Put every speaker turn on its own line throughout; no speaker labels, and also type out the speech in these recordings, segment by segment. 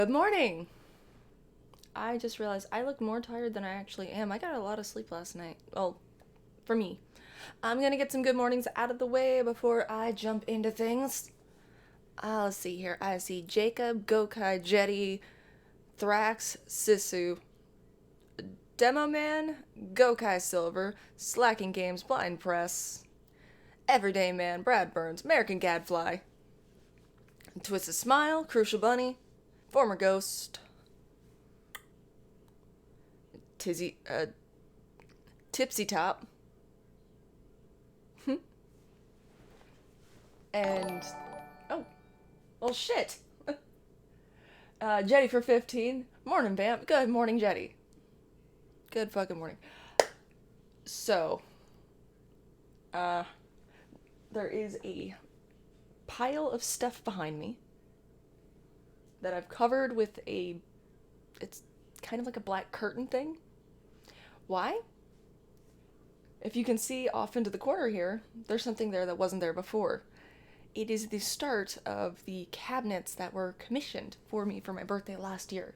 Good morning! I just realized I look more tired than I actually am. I got a lot of sleep last night. Well, for me. I'm gonna get some good mornings out of the way before I jump into things. Let's see here. I see Jacob, Gokai, Jetty, Thrax, Sisu, Demo Man, Gokai Silver, Slacking Games, Blind Press, Everyday Man, Brad Burns, American Gadfly, Twisted Smile, Crucial Bunny, Former Ghost, Tizzy, Tipsy Top, and oh, well, shit. Jetty for 15. Morning, Vamp. Good morning, Jetty. Good fucking morning. So, uh, there is a pile of stuff behind me that I've covered with it's kind of like a black curtain thing. Why? If you can see off into the corner here, there's something there that wasn't there before. It is the start of the cabinets that were commissioned for me for my birthday last year.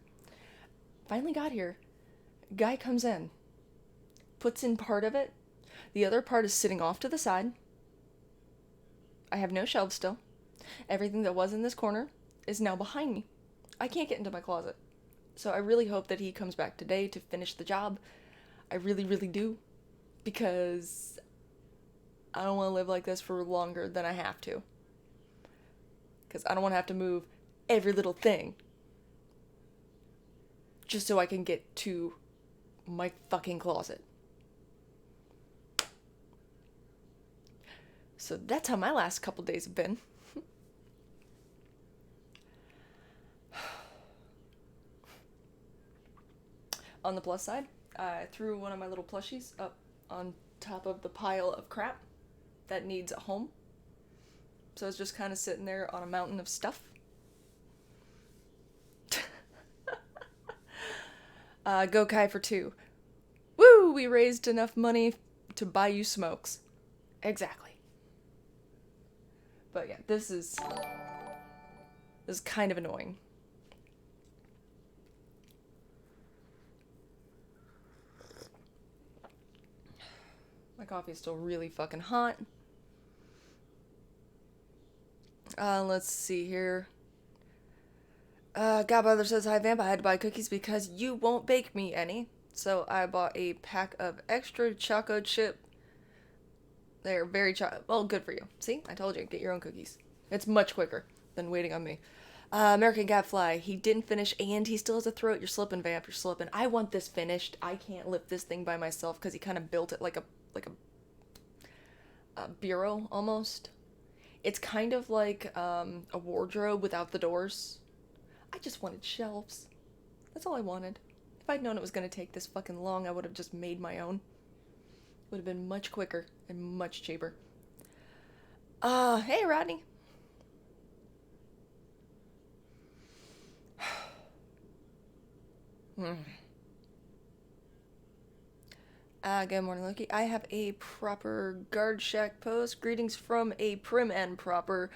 Finally got here. Guy comes in, puts in part of it. The other part is sitting off to the side. I have no shelves still. Everything that was in this corner is now behind me. I can't get into my closet. So I really hope that he comes back today to finish the job. I really, really do. Because I don't want to live like this for longer than I have to. Because I don't want to have to move every little thing just so I can get to my fucking closet. So that's how my last couple days have been. On the plus side, I threw one of my little plushies up on top of the pile of crap that needs a home. So it's just kind of sitting there on a mountain of stuff. Go Kai for 2. Woo! We raised enough money to buy you smokes. Exactly. But yeah, this is kind of annoying. My coffee is still really fucking hot. Let's see here. Godmother says, "Hi, Vamp. I had to buy cookies because you won't bake me any. So I bought a pack of extra choco chip. They're very well, good for you. See? I told you, get your own cookies. It's much quicker than waiting on me. American Gadfly, he didn't finish and he still has a throat. You're slipping, Vamp. You're slipping. I want this finished. I can't lift this thing by myself because he kind of built it like a bureau almost. It's kind of like a wardrobe without the doors. I just wanted shelves. That's all I wanted. If I'd known it was going to take this fucking long, I would have just made my own. Would have been much quicker and much cheaper. Hey, Rodney. Good morning, Loki. I have a proper guard shack post. Greetings from a prim and proper.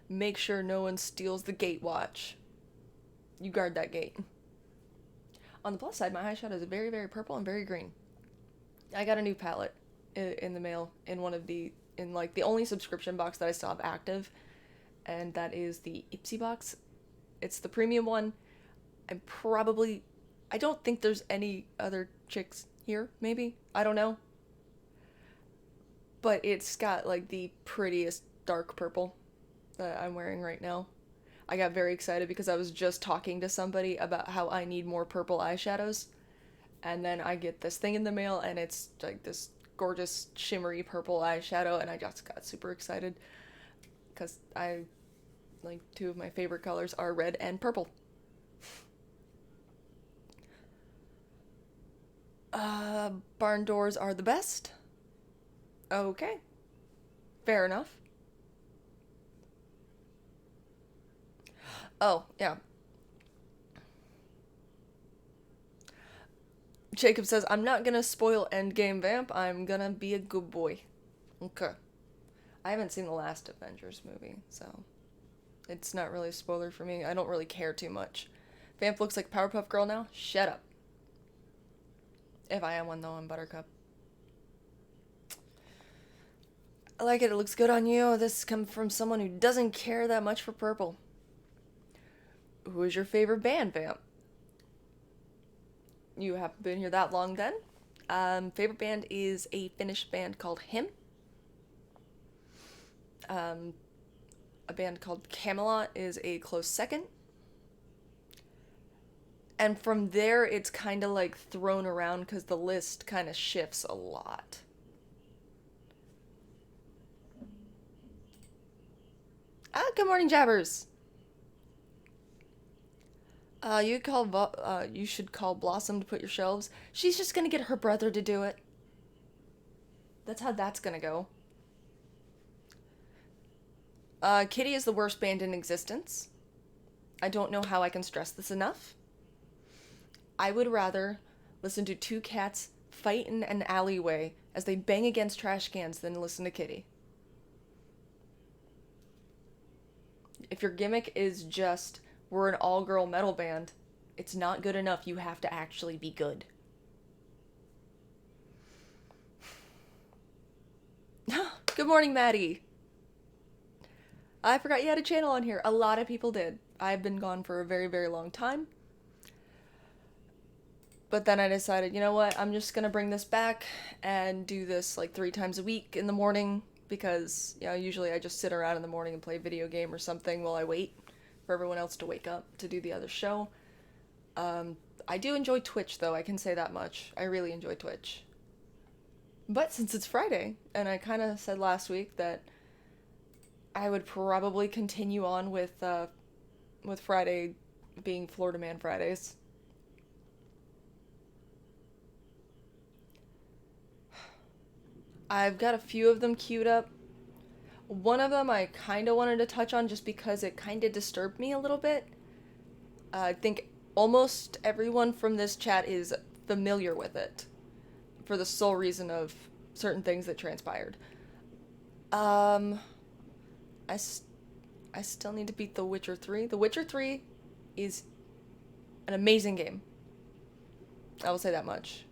Make sure no one steals the gate watch. You guard that gate. On the plus side, my eyeshadow is very, very purple and very green. I got a new palette in the mail in the only subscription box that I still have active, and that is the Ipsy box. It's the premium one. I don't think there's any other chicks here, maybe? I don't know. But it's got like the prettiest dark purple that I'm wearing right now. I got very excited because I was just talking to somebody about how I need more purple eyeshadows. And then I get this thing in the mail and it's like this gorgeous shimmery purple eyeshadow and I just got super excited because two of my favorite colors are red and purple. Barn doors are the best. Okay. Fair enough. Oh, yeah. Jacob says, I'm not gonna spoil Endgame, Vamp. I'm gonna be a good boy. Okay. I haven't seen the last Avengers movie, so it's not really a spoiler for me. I don't really care too much. Vamp looks like Powerpuff Girl now? Shut up. If I am one, though, I'm Buttercup. I like it. It looks good on you. This comes from someone who doesn't care that much for purple. Who is your favorite band, Vamp? You haven't been here that long, then? Favorite band is a Finnish band called Him. A band called Camelot is a close second. And from there, it's kind of like thrown around because the list kind of shifts a lot. Good morning, Jabbers. You should call Blossom to put your shelves. She's just gonna get her brother to do it. That's how that's gonna go. Kitty is the worst band in existence. I don't know how I can stress this enough. I would rather listen to two cats fight in an alleyway as they bang against trash cans than listen to Kitty. If your gimmick is just, we're an all-girl metal band, it's not good enough. You have to actually be good. Good morning, Maddie. I forgot you had a channel on here. A lot of people did. I've been gone for a very, very long time. But then I decided, you know what? I'm just gonna bring this back and do this like 3 times a week in the morning because, you know, usually I just sit around in the morning and play a video game or something while I wait for everyone else to wake up to do the other show. I do enjoy Twitch, though. I can say that much. I really enjoy Twitch. But since it's Friday, and I kind of said last week that I would probably continue on with Friday being Florida Man Fridays. I've got a few of them queued up. One of them I kind of wanted to touch on just because it kind of disturbed me a little bit. I think almost everyone from this chat is familiar with it for the sole reason of certain things that transpired. I still need to beat The Witcher 3. The Witcher 3 is an amazing game. I will say that much.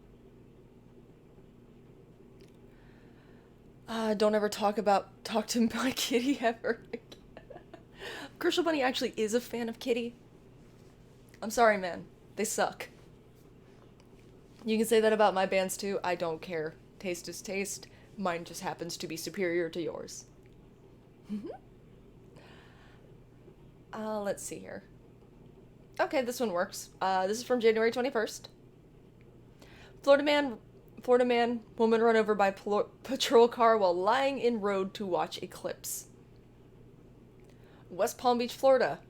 Don't ever talk to my kitty ever again. Crucial Bunny actually is a fan of Kitty. I'm sorry, man. They suck. You can say that about my bands too. I don't care. Taste is taste. Mine just happens to be superior to yours. Let's see here. Okay, this one works. This is from January 21st. Florida man, woman run over by patrol car while lying in road to watch eclipse. West Palm Beach, Florida.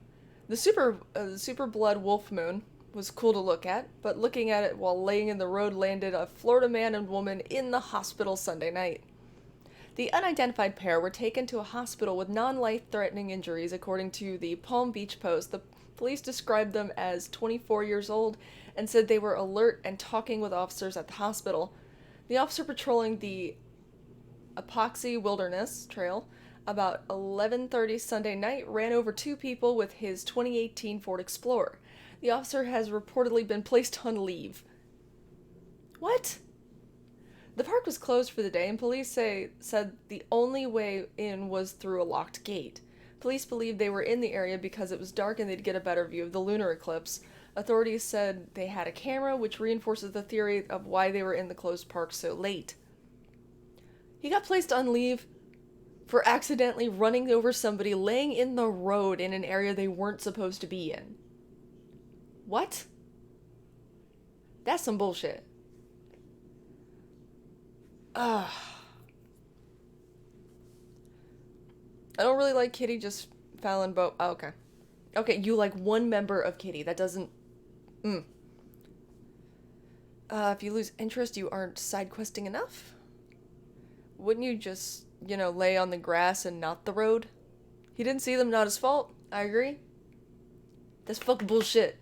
The super blood wolf moon was cool to look at, but looking at it while laying in the road landed a Florida man and woman in the hospital Sunday night. The unidentified pair were taken to a hospital with non-life-threatening injuries, according to the Palm Beach Post. The police described them as 24 years old and said they were alert and talking with officers at the hospital. The officer patrolling the Epoxy Wilderness Trail about 11:30 Sunday night ran over 2 people with his 2018 Ford Explorer. The officer has reportedly been placed on leave. What? The park was closed for the day, and police said the only way in was through a locked gate. Police believed they were in the area because it was dark and they'd get a better view of the lunar eclipse. Authorities said they had a camera, which reinforces the theory of why they were in the closed park so late. He got placed on leave for accidentally running over somebody laying in the road in an area they weren't supposed to be in. What? That's some bullshit. I don't really like Kitty, just Fallon Boat. Oh, okay. Okay, you like one member of Kitty. That doesn't... if you lose interest, you aren't side questing enough? Wouldn't you just, lay on the grass and not the road? He didn't see them, not his fault. I agree. That's fucking bullshit.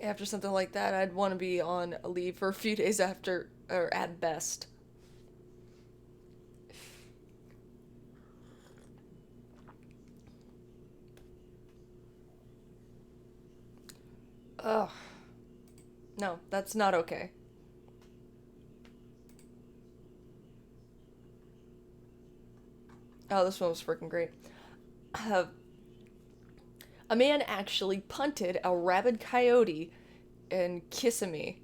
After something like that, I'd want to be on a leave for a few days after, or at best. No, that's not okay. Oh, this one was freaking great. Uh, a man actually punted a rabid coyote in Kissimmee.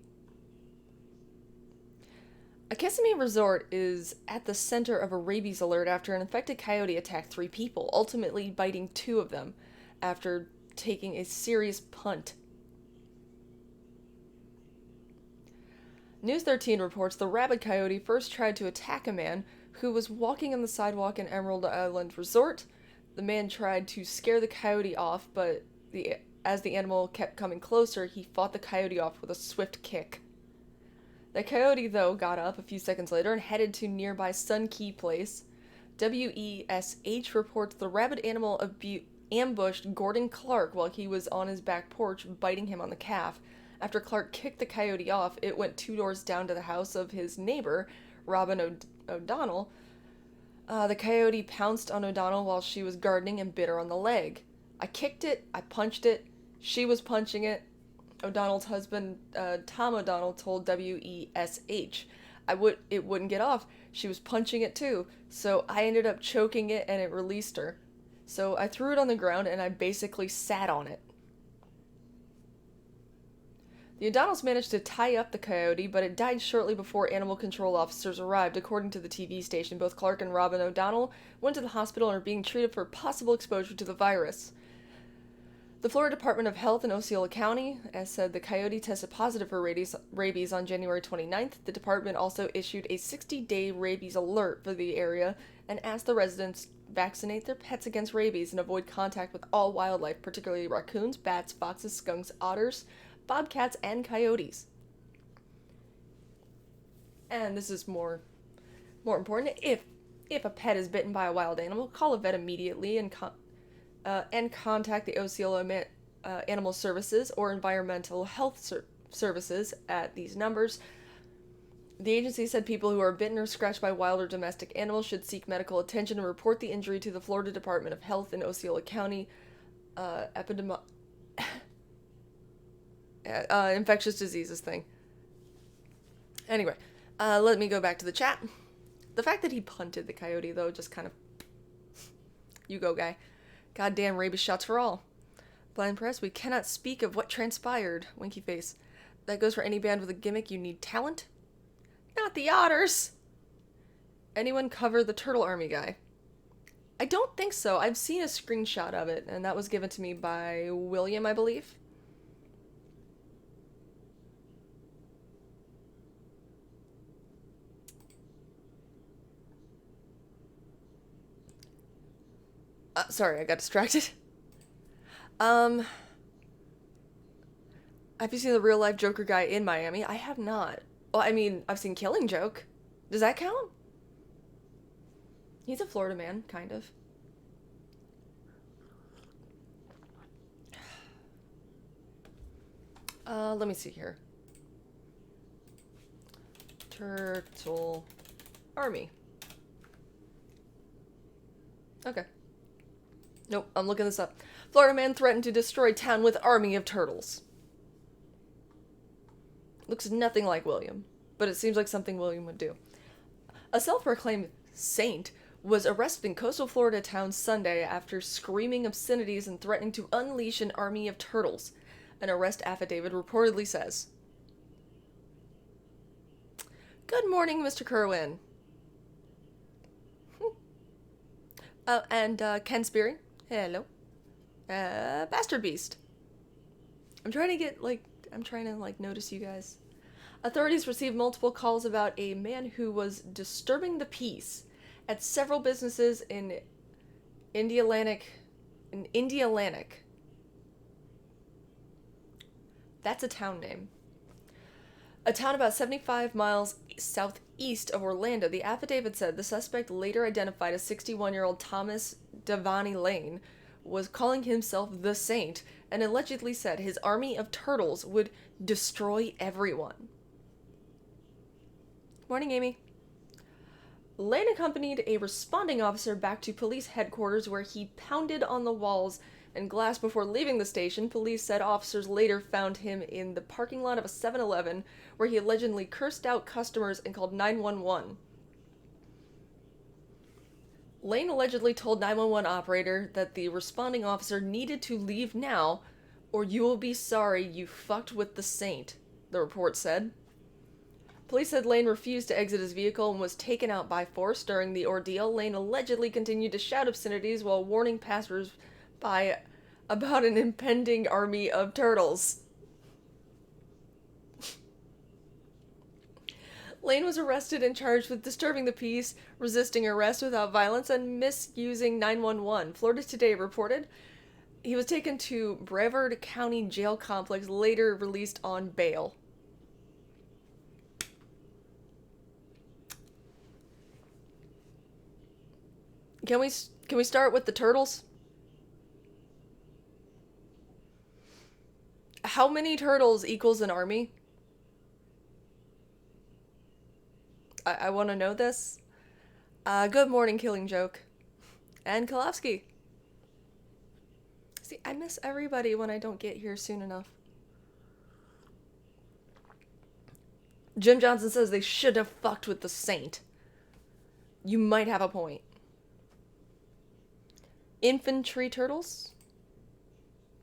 A Kissimmee resort is at the center of a rabies alert after an infected coyote attacked 3 people, ultimately biting 2 of them after taking a serious punt. News 13 reports the rabid coyote first tried to attack a man who was walking on the sidewalk in Emerald Island Resort. The man tried to scare the coyote off, but as the animal kept coming closer, he fought the coyote off with a swift kick. The coyote, though, got up a few seconds later and headed to nearby Sun Key Place. WESH reports the rabid animal ambushed Gordon Clark while he was on his back porch, biting him on the calf. After Clark kicked the coyote off, it went 2 doors down to the house of his neighbor, Robin O'Donnell. The coyote pounced on O'Donnell while she was gardening and bit her on the leg. I kicked it, I punched it, she was punching it. O'Donnell's husband, Tom O'Donnell, told WESH. It wouldn't get off. She was punching it too, so I ended up choking it and it released her. So I threw it on the ground and I basically sat on it. The O'Donnells managed to tie up the coyote, but it died shortly before animal control officers arrived. According to the TV station, both Clark and Robin O'Donnell went to the hospital and are being treated for possible exposure to the virus. The Florida Department of Health in Osceola County has said the coyote tested positive for rabies on January 29th. The department also issued a 60-day rabies alert for the area and asked the residents vaccinate their pets against rabies and avoid contact with all wildlife, particularly raccoons, bats, foxes, skunks, otters, bobcats, and coyotes. And this is more important. If a pet is bitten by a wild animal, call a vet immediately and contact the Osceola Animal Services or Environmental Health Services at these numbers. The agency said people who are bitten or scratched by wild or domestic animals should seek medical attention and report the injury to the Florida Department of Health in Osceola County infectious diseases thing. Anyway, let me go back to the chat. The fact that he punted the coyote, though, just kind of... You go, guy. Goddamn rabies shots for all. Blind press, we cannot speak of what transpired. Winky face. That goes for any band with a gimmick. You need talent. Not the otters. Anyone cover the Turtle Army guy? I don't think so. I've seen a screenshot of it, and that was given to me by William, I believe. Sorry, I got distracted. Have you seen the real life Joker guy in Miami? I have not. Well, I mean, I've seen Killing Joke. Does that count? He's a Florida man, kind of. Let me see here. Turtle Army. Okay. Nope, I'm looking this up. Florida man threatened to destroy town with army of turtles. Looks nothing like William, but it seems like something William would do. A self-proclaimed saint was arrested in coastal Florida town Sunday after screaming obscenities and threatening to unleash an army of turtles, an arrest affidavit reportedly says. Good morning, Mr. Kerwin. And Ken Spearing. Hello. Bastard Beast. I'm trying to notice you guys. Authorities received multiple calls about a man who was disturbing the peace at several businesses in Indialantic. That's a town name. A town about 75 miles southeast of Orlando. The affidavit said the suspect, later identified as 61-year-old Thomas Devaney Lane, was calling himself the Saint and allegedly said his army of turtles would destroy everyone. Morning, Amy. Lane accompanied a responding officer back to police headquarters where he pounded on the walls and glass before leaving the station. Police said officers later found him in the parking lot of a 7-Eleven, where he allegedly cursed out customers and called 911. Lane allegedly told 911 operator that the responding officer needed to leave now, or you will be sorry you fucked with the saint, the report said. Police said Lane refused to exit his vehicle and was taken out by force. During the ordeal, Lane allegedly continued to shout obscenities while warning passers-by about an impending army of turtles. Lane was arrested and charged with disturbing the peace, resisting arrest without violence, and misusing 911. Florida Today reported he was taken to Brevard County Jail Complex, later released on bail. Can we start with the turtles? How many turtles equals an army? I want to know this. Good morning, Killing Joke. And Kalofsky. See, I miss everybody when I don't get here soon enough. Jim Johnson says they should have fucked with the saint. You might have a point. Infantry turtles?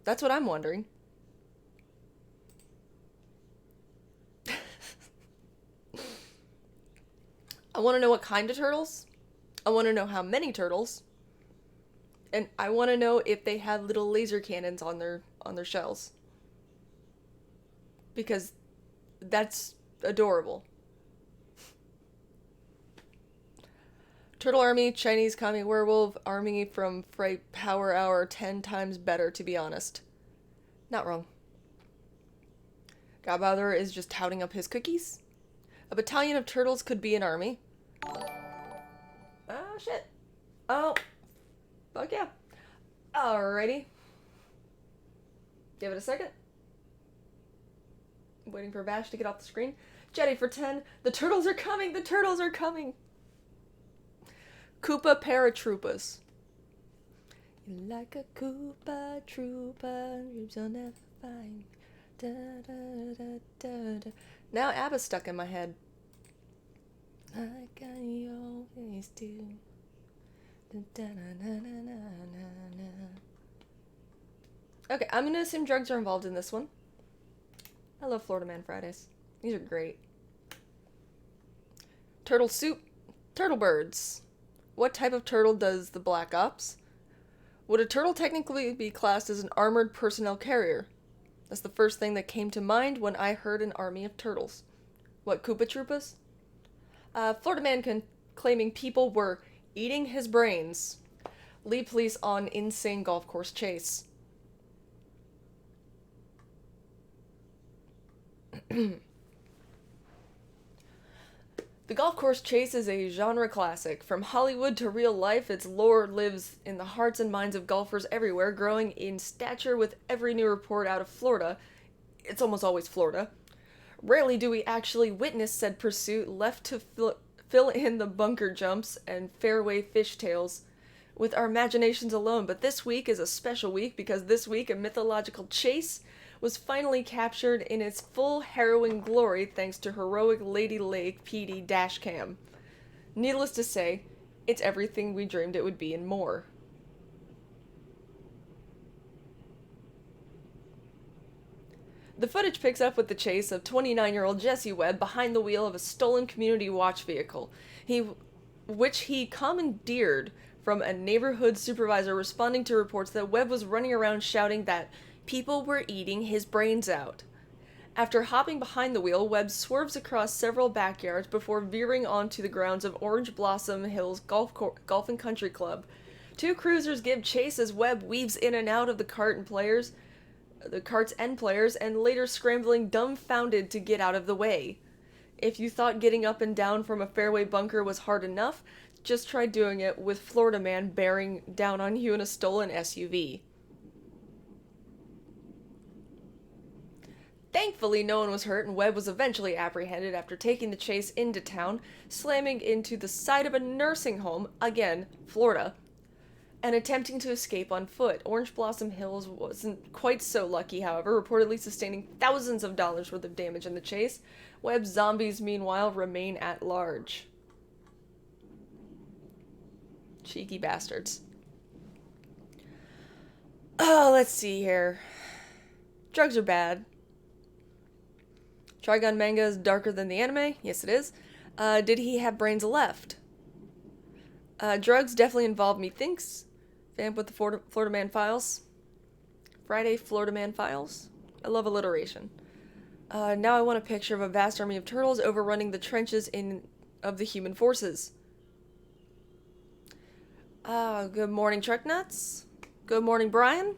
That's what I'm wondering. I want to know what kind of turtles. I want to know how many turtles. And I want to know if they have little laser cannons on their shells. Because that's adorable. Turtle Army, Chinese Commie Werewolf, Army from Fright Power Hour, 10 times better, to be honest. Not wrong. Godfather is just touting up his cookies. A battalion of turtles could be an army. Oh, shit. Oh. Fuck yeah. Alrighty. Give it a second. Waiting for Bash to get off the screen. Jetty for 10. The turtles are coming! The turtles are coming! Koopa Paratroopas. You're like a Koopa Troopa, dreams you'll never find. Da, da, da, da, da. Now ABBA's stuck in my head. Like I always do. Da, da, na, na, na, na, na. Okay, I'm gonna assume drugs are involved in this one. I love Florida Man Fridays. These are great. Turtle soup. Turtle birds. What type of turtle does the Black Ops? Would a turtle technically be classed as an armored personnel carrier? That's the first thing that came to mind when I heard an army of turtles. What, Koopa Troopas? Florida man claiming people were eating his brains. Lead police on insane golf course chase. The golf course chase is a genre classic. From Hollywood to real life, its lore lives in the hearts and minds of golfers everywhere, growing in stature with every new report out of Florida. It's almost always Florida. Rarely do we actually witness said pursuit, left to fill in the bunker jumps and fairway fishtails with our imaginations alone. But this week is a special week because this week a mythological chase was finally captured in its full harrowing glory thanks to heroic Lady Lake PD dashcam. Needless to say, it's everything we dreamed it would be and more. The footage picks up with the chase of 29-year-old Jesse Webb behind the wheel of a stolen community watch vehicle, which he commandeered from a neighborhood supervisor responding to reports that Webb was running around shouting that people were eating his brains out. After hopping behind the wheel, Webb swerves across several backyards before veering onto the grounds of Orange Blossom Hills Golf and Country Club. Two cruisers give chase as Webb weaves in and out of the carts and players, and later scrambling dumbfounded to get out of the way. If you thought getting up and down from a fairway bunker was hard enough, just try doing it with Florida man bearing down on you in a stolen SUV. Thankfully, no one was hurt, and Webb was eventually apprehended after taking the chase into town, slamming into the side of a nursing home, again, Florida. and attempting to escape on foot. Orange Blossom Hills wasn't quite so lucky, however, reportedly sustaining thousands of dollars worth of damage in the chase. Web zombies, meanwhile, remain at large. Cheeky bastards. Oh, let's see here. Drugs are bad. Trigun manga is darker than the anime. Yes, it is. Did he have brains left? Drugs definitely involved, methinks. Vamp with the Florida Man Files. Friday Florida Man Files. I love alliteration. Now I want a picture of a vast army of turtles overrunning the trenches of the human forces. Good morning, Truck Nuts. Good morning, Brian.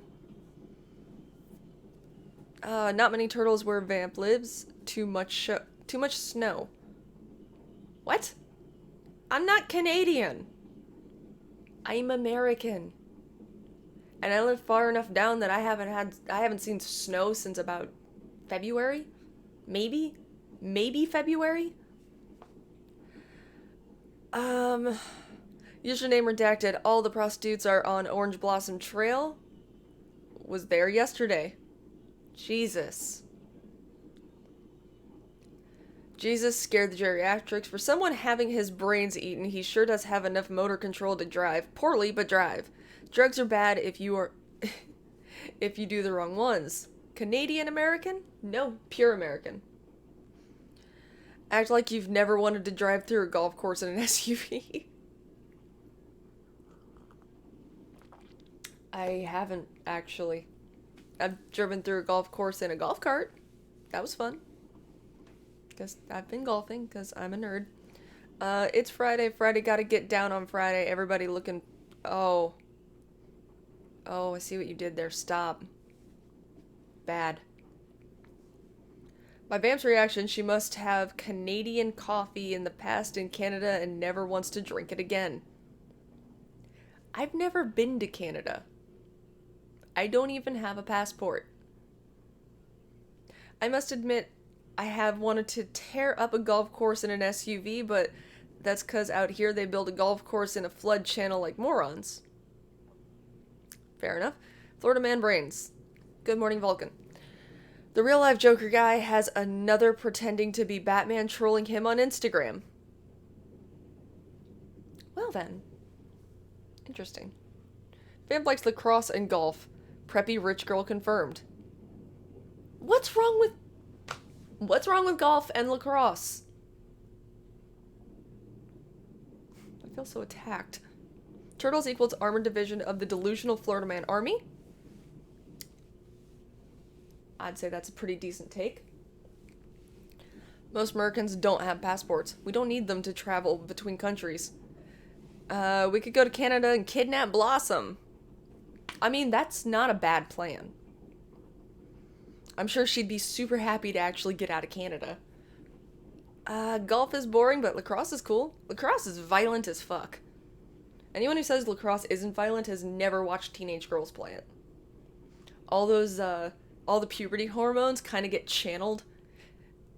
Not many turtles where Vamp lives. Too much snow. What? I'm not Canadian. I'm American. And I live far enough down that I haven't seen snow since about February? Maybe February? Username redacted. All the prostitutes are on Orange Blossom Trail. Was there yesterday. Jesus scared the geriatrics. For someone having his brains eaten, he sure does have enough motor control to drive. Poorly, but drive. Drugs are bad if you do the wrong ones. Canadian American? No, pure American. Act like you've never wanted to drive through a golf course in an SUV. I haven't, actually. I've driven through a golf course in a golf cart. That was fun. Because I've been golfing, because I'm a nerd. It's Friday. Friday gotta get down on Friday. Everybody looking... Oh, I see what you did there. Stop. Bad. By Vamp's reaction, she must have Canadian coffee in the past in Canada and never wants to drink it again. I've never been to Canada. I don't even have a passport. I must admit, I have wanted to tear up a golf course in an SUV, but that's because out here they build a golf course in a flood channel like morons. Fair enough. Florida Man Brains. Good morning, Vulcan. The real-life Joker guy has another pretending to be Batman trolling him on Instagram. Well then. Interesting. Vamp likes lacrosse and golf. Preppy rich girl confirmed. What's wrong with golf and lacrosse? I feel so attacked. Turtles equals armored division of the delusional Florida Man army. I'd say that's a pretty decent take. Most Americans don't have passports. We don't need them to travel between countries. We could go to Canada and kidnap Blossom. I mean, that's not a bad plan. I'm sure she'd be super happy to actually get out of Canada. Golf is boring, but lacrosse is cool. Lacrosse is violent as fuck. Anyone who says lacrosse isn't violent has never watched teenage girls play it. All the puberty hormones kind of get channeled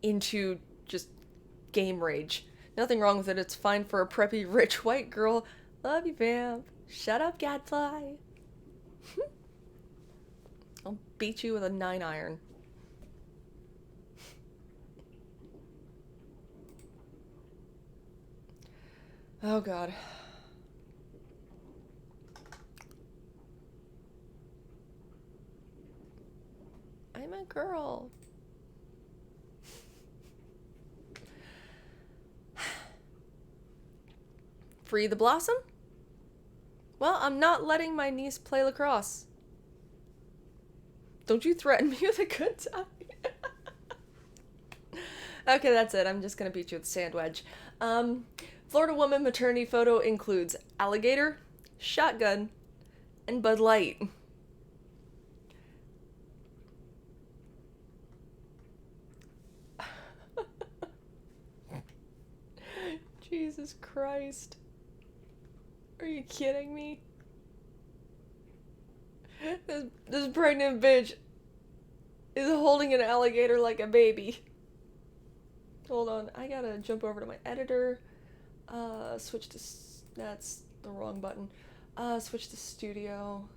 into just game rage. Nothing wrong with it. It's fine for a preppy, rich, white girl. Love you, Vamp. Shut up, gadfly. I'll beat you with a 9-iron. Oh, God. I'm a girl. Free the Blossom? Well, I'm not letting my niece play lacrosse. Don't you threaten me with a good time. Okay, that's it. I'm just gonna beat you with a sand wedge. Florida woman maternity photo includes alligator, shotgun, and Bud Light. Jesus Christ. Are you kidding me? This pregnant bitch is holding an alligator like a baby. Hold on, I gotta jump over to my editor. Switch to... That's the wrong button. Switch to studio.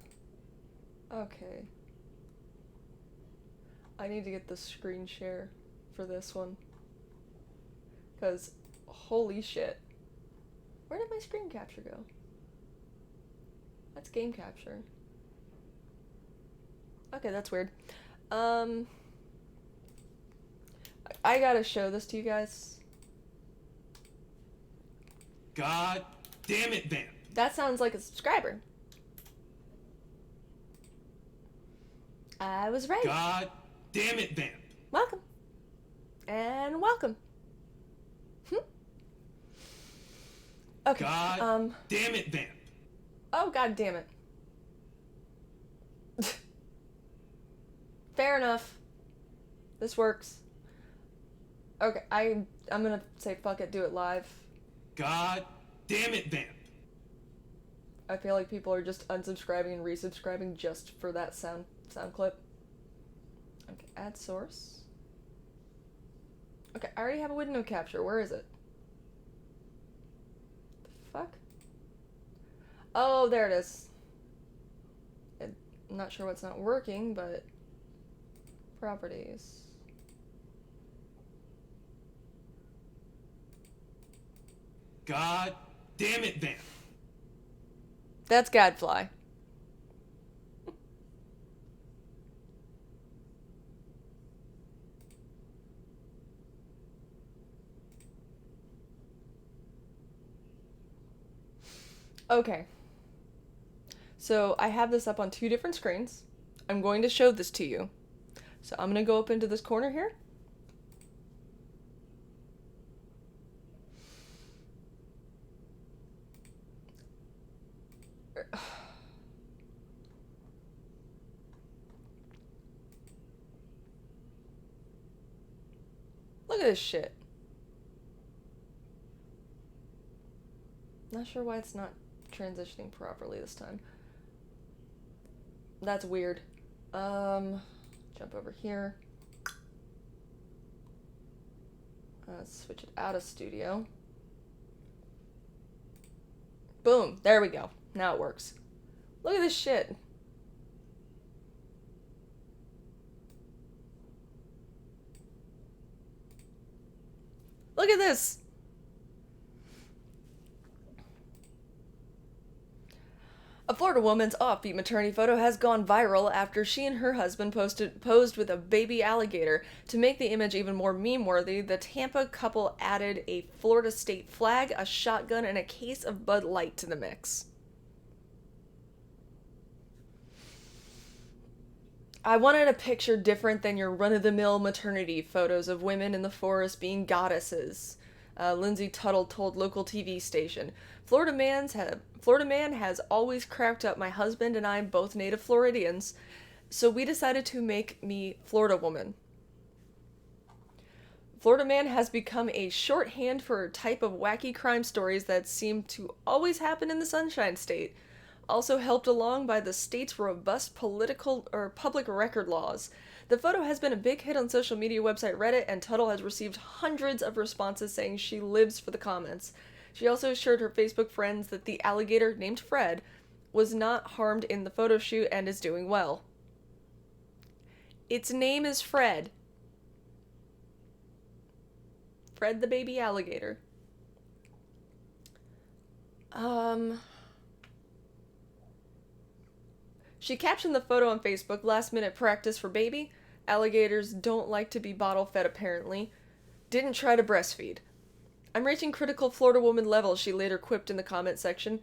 Okay. I need to get the screen share for this one. Because, holy shit. Where did my screen capture go? That's game capture. Okay, that's weird. I gotta show this to you guys.
God damn it, Vamp.
That sounds like a subscriber. I was right.
God damn it, Vamp.
Welcome. And welcome. Okay.
God damn it, Vamp.
Oh, god damn it. Fair enough. This works. Okay, I'm gonna say fuck it, do it live.
God damn it, Vamp.
I feel like people are just unsubscribing and resubscribing just for that sound clip. Okay, add source. Okay, I already have a window capture. Where is it? The fuck? Oh, there it is. I'm not sure what's not working, but properties.
God damn it, Vamp.
That's Gadfly. Okay. So I have this up on 2 different screens. I'm going to show this to you. So I'm going to go up into this corner here. Look at this shit. Not sure why it's not transitioning properly this time. That's weird. Jump over here. Switch it out of studio. Boom, there we go. Now it works. Look at this shit. Look at this. A Florida woman's offbeat maternity photo has gone viral after she and her husband posed with a baby alligator. To make the image even more meme-worthy, the Tampa couple added a Florida state flag, a shotgun, and a case of Bud Light to the mix. I wanted a picture different than your run-of-the-mill maternity photos of women in the forest being goddesses. Lindsay Tuttle told local TV station. Florida man has always cracked up my husband and I, both native Floridians, so we decided to make me Florida woman. Florida man has become a shorthand for a type of wacky crime stories that seem to always happen in the Sunshine State. Also helped along by the state's robust political or public record laws. The photo has been a big hit on social media website Reddit, and Tuttle has received hundreds of responses saying she lives for the comments. She also assured her Facebook friends that the alligator, named Fred, was not harmed in the photo shoot and is doing well. Its name is Fred. Fred the baby alligator. She captioned the photo on Facebook, last minute practice for baby. Alligators don't like to be bottle fed apparently. Didn't try to breastfeed. I'm reaching critical Florida woman levels, she later quipped in the comment section.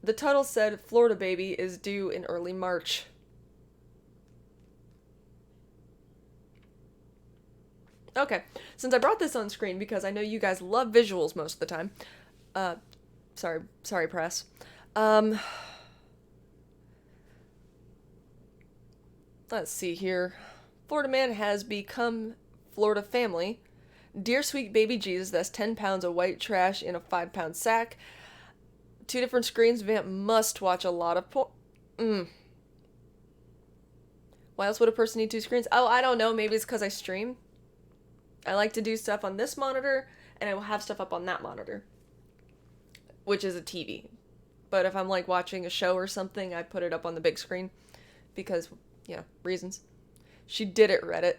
The Tuttle said Florida baby is due in early March. Okay, since I brought this on screen because I know you guys love visuals most of the time. Sorry press. Let's see here. Florida man has become Florida family. Dear sweet baby Jesus, that's 10 pounds of white trash in a 5-pound sack. 2 different screens. Vamp must watch a lot of Why else would a person need 2 screens? Oh, I don't know. Maybe it's because I stream. I like to do stuff on this monitor, and I will have stuff up on that monitor, which is a TV. But if I'm like watching a show or something, I put it up on the big screen because, reasons. She did it, Reddit.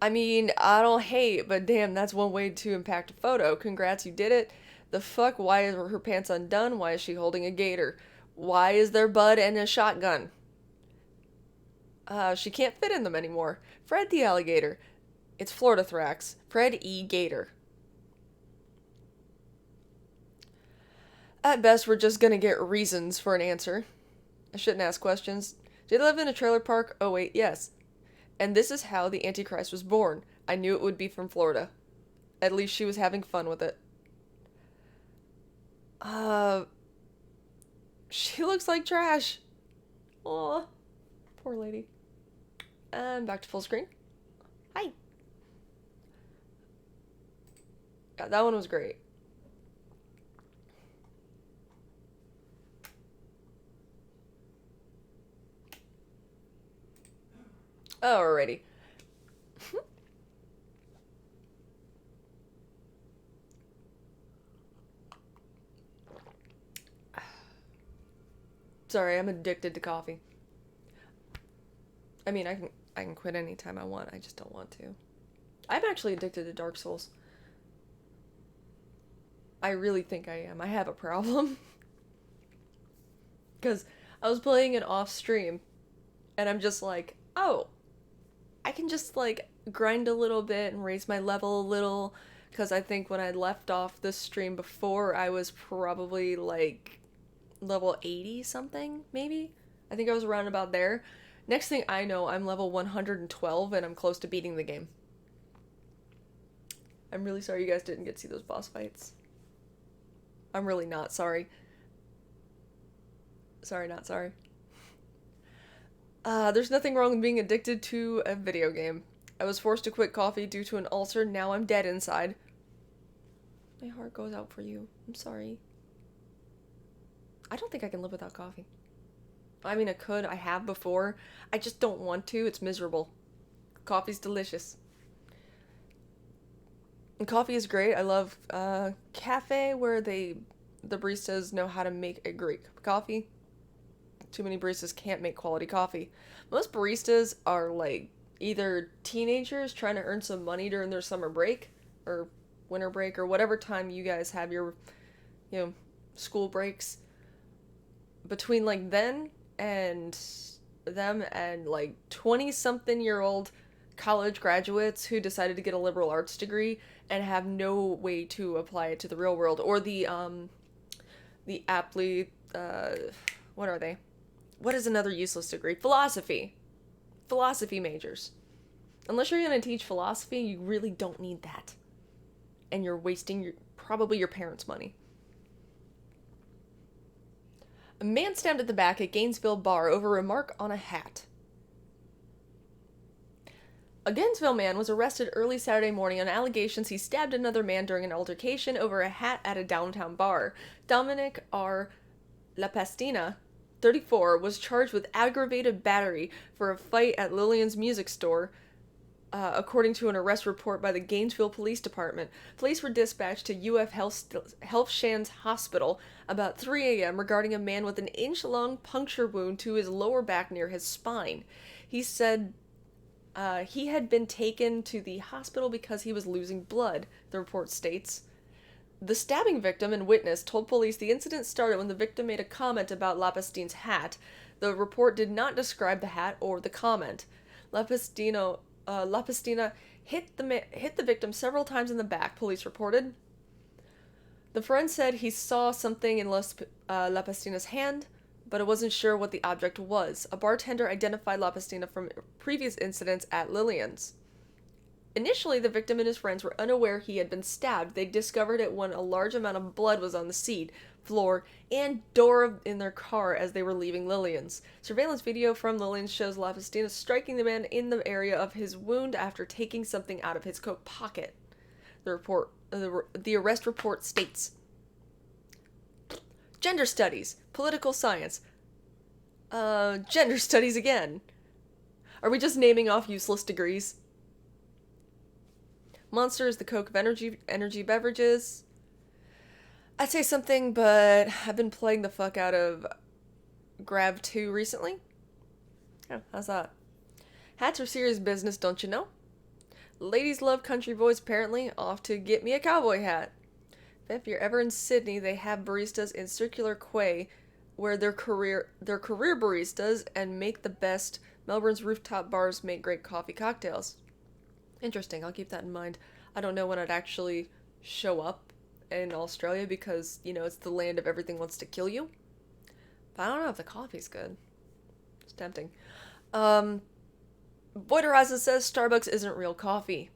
I mean, I don't hate, but damn, that's one way to impact a photo. Congrats, you did it. The fuck? Why is her pants undone? Why is she holding a gator? Why is there bud and a shotgun? She can't fit in them anymore. Fred the alligator. It's Florida Thrax. Fred E. Gator. At best, we're just gonna get reasons for an answer. I shouldn't ask questions. Did they live in a trailer park? Oh wait, yes. And this is how the Antichrist was born. I knew it would be from Florida. At least she was having fun with it. She looks like trash. Aw. Poor lady. And back to full screen. Hi. Yeah, that one was great. Alrighty. Sorry, I'm addicted to coffee. I mean, I can quit anytime I want. I just don't want to. I'm actually addicted to Dark Souls. I really think I am. I have a problem. Because I was playing it off stream, and I'm just like, oh, I can just like grind a little bit and raise my level a little. Because I think when I left off this stream before, I was probably like level 80 something, maybe? I think I was around about there. Next thing I know, I'm level 112 and I'm close to beating the game. I'm really sorry you guys didn't get to see those boss fights. I'm really not sorry. Sorry, not sorry. There's nothing wrong with being addicted to a video game. I was forced to quit coffee due to an ulcer. Now I'm dead inside. My heart goes out for you. I'm sorry. I don't think I can live without coffee. I mean, I could. I have before. I just don't want to. It's miserable. Coffee's delicious. And coffee is great. I love cafe where the baristas know how to make a great cup of coffee. Too many baristas can't make quality coffee. Most baristas are like either teenagers trying to earn some money during their summer break or winter break or whatever time you guys have your, school breaks. Between like then and them and like 20-something-year-old college graduates who decided to get a liberal arts degree and have no way to apply it to the real world, or the aptly what are they? What is another useless degree? Philosophy majors. Unless you're going to teach philosophy, you really don't need that. And you're wasting probably your parents' money. A man stabbed at the back at Gainesville bar over a remark on a hat. A Gainesville man was arrested early Saturday morning on allegations he stabbed another man during an altercation over a hat at a downtown bar. Dominic R. LaPastina, 34, was charged with aggravated battery for a fight at Lillian's music store, according to an arrest report by the Gainesville Police Department. Police were dispatched to UF Health Shands Hospital about 3 a.m. regarding a man with an inch-long puncture wound to his lower back near his spine. He said he had been taken to the hospital because he was losing blood, the report states. The stabbing victim and witness told police the incident started when the victim made a comment about Lapastina's hat. The report did not describe the hat or the comment. Lapastina hit the victim several times in the back, police reported. The friend said he saw something in Lapastina's hand, but it wasn't sure what the object was. A bartender identified Lapastina from previous incidents at Lillian's. Initially, the victim and his friends were unaware he had been stabbed. They discovered it when a large amount of blood was on the seat, floor, and door in their car as they were leaving Lillian's. Surveillance video from Lillian's shows Lapastina striking the man in the area of his wound after taking something out of his coat pocket. The arrest report states, gender studies, political science. Gender studies again. Are we just naming off useless degrees? Monster is the Coke of energy beverages. I'd say something, but I've been playing the fuck out of Grav 2 recently. Yeah, how's that? Hats are serious business, don't you know? Ladies love country boys, apparently. Off to get me a cowboy hat. If you're ever in Sydney, they have baristas in Circular Quay where they're career baristas and make the best. Melbourne's rooftop bars make great coffee cocktails. Interesting, I'll keep that in mind. I don't know when I'd actually show up in Australia because, it's the land of everything wants to kill you. But I don't know if the coffee's good. It's tempting. Um, Boyd Horizon says Starbucks isn't real coffee.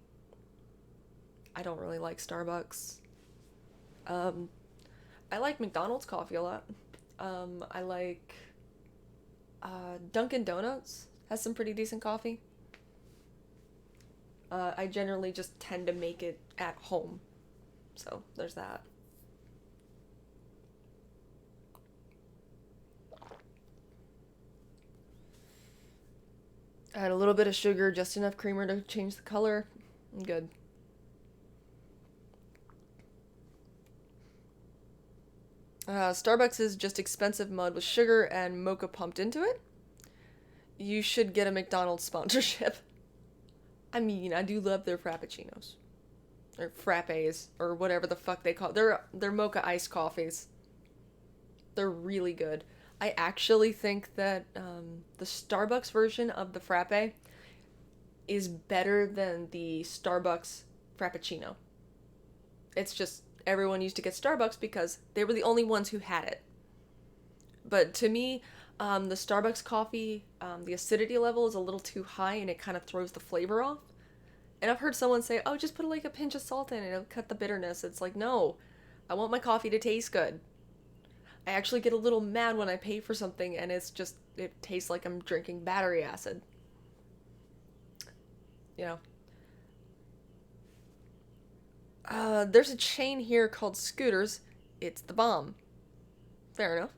I don't really like Starbucks. Um, I like McDonald's coffee a lot. I like Dunkin' Donuts has some pretty decent coffee. I generally just tend to make it at home. So, there's that. Add a little bit of sugar, just enough creamer to change the color. I'm good. Starbucks is just expensive mud with sugar and mocha pumped into it. You should get a McDonald's sponsorship. I mean, I do love their frappuccinos. Or frappes, or whatever the fuck they call it. They're mocha iced coffees. They're really good. I actually think that the Starbucks version of the frappe is better than the Starbucks frappuccino. It's just everyone used to get Starbucks because they were the only ones who had it. But to me, the Starbucks coffee, the acidity level is a little too high and it kind of throws the flavor off. And I've heard someone say, oh, just put like a pinch of salt in it, it'll cut the bitterness. It's like, no, I want my coffee to taste good. I actually get a little mad when I pay for something and it tastes like I'm drinking battery acid. You know. There's a chain here called Scooters. It's the bomb. Fair enough.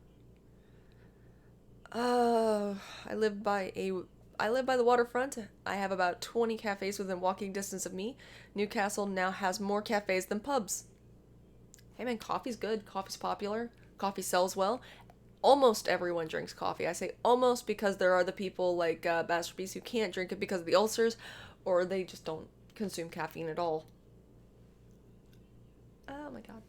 Uh, I live by the waterfront. I have about 20 cafes within walking distance of me. Newcastle now has more cafes than pubs. Hey man, coffee's good. Coffee's popular. Coffee sells well. Almost everyone drinks coffee. I say almost because there are the people like Bastard Beast who can't drink it because of the ulcers, or they just don't consume caffeine at all. Oh my god.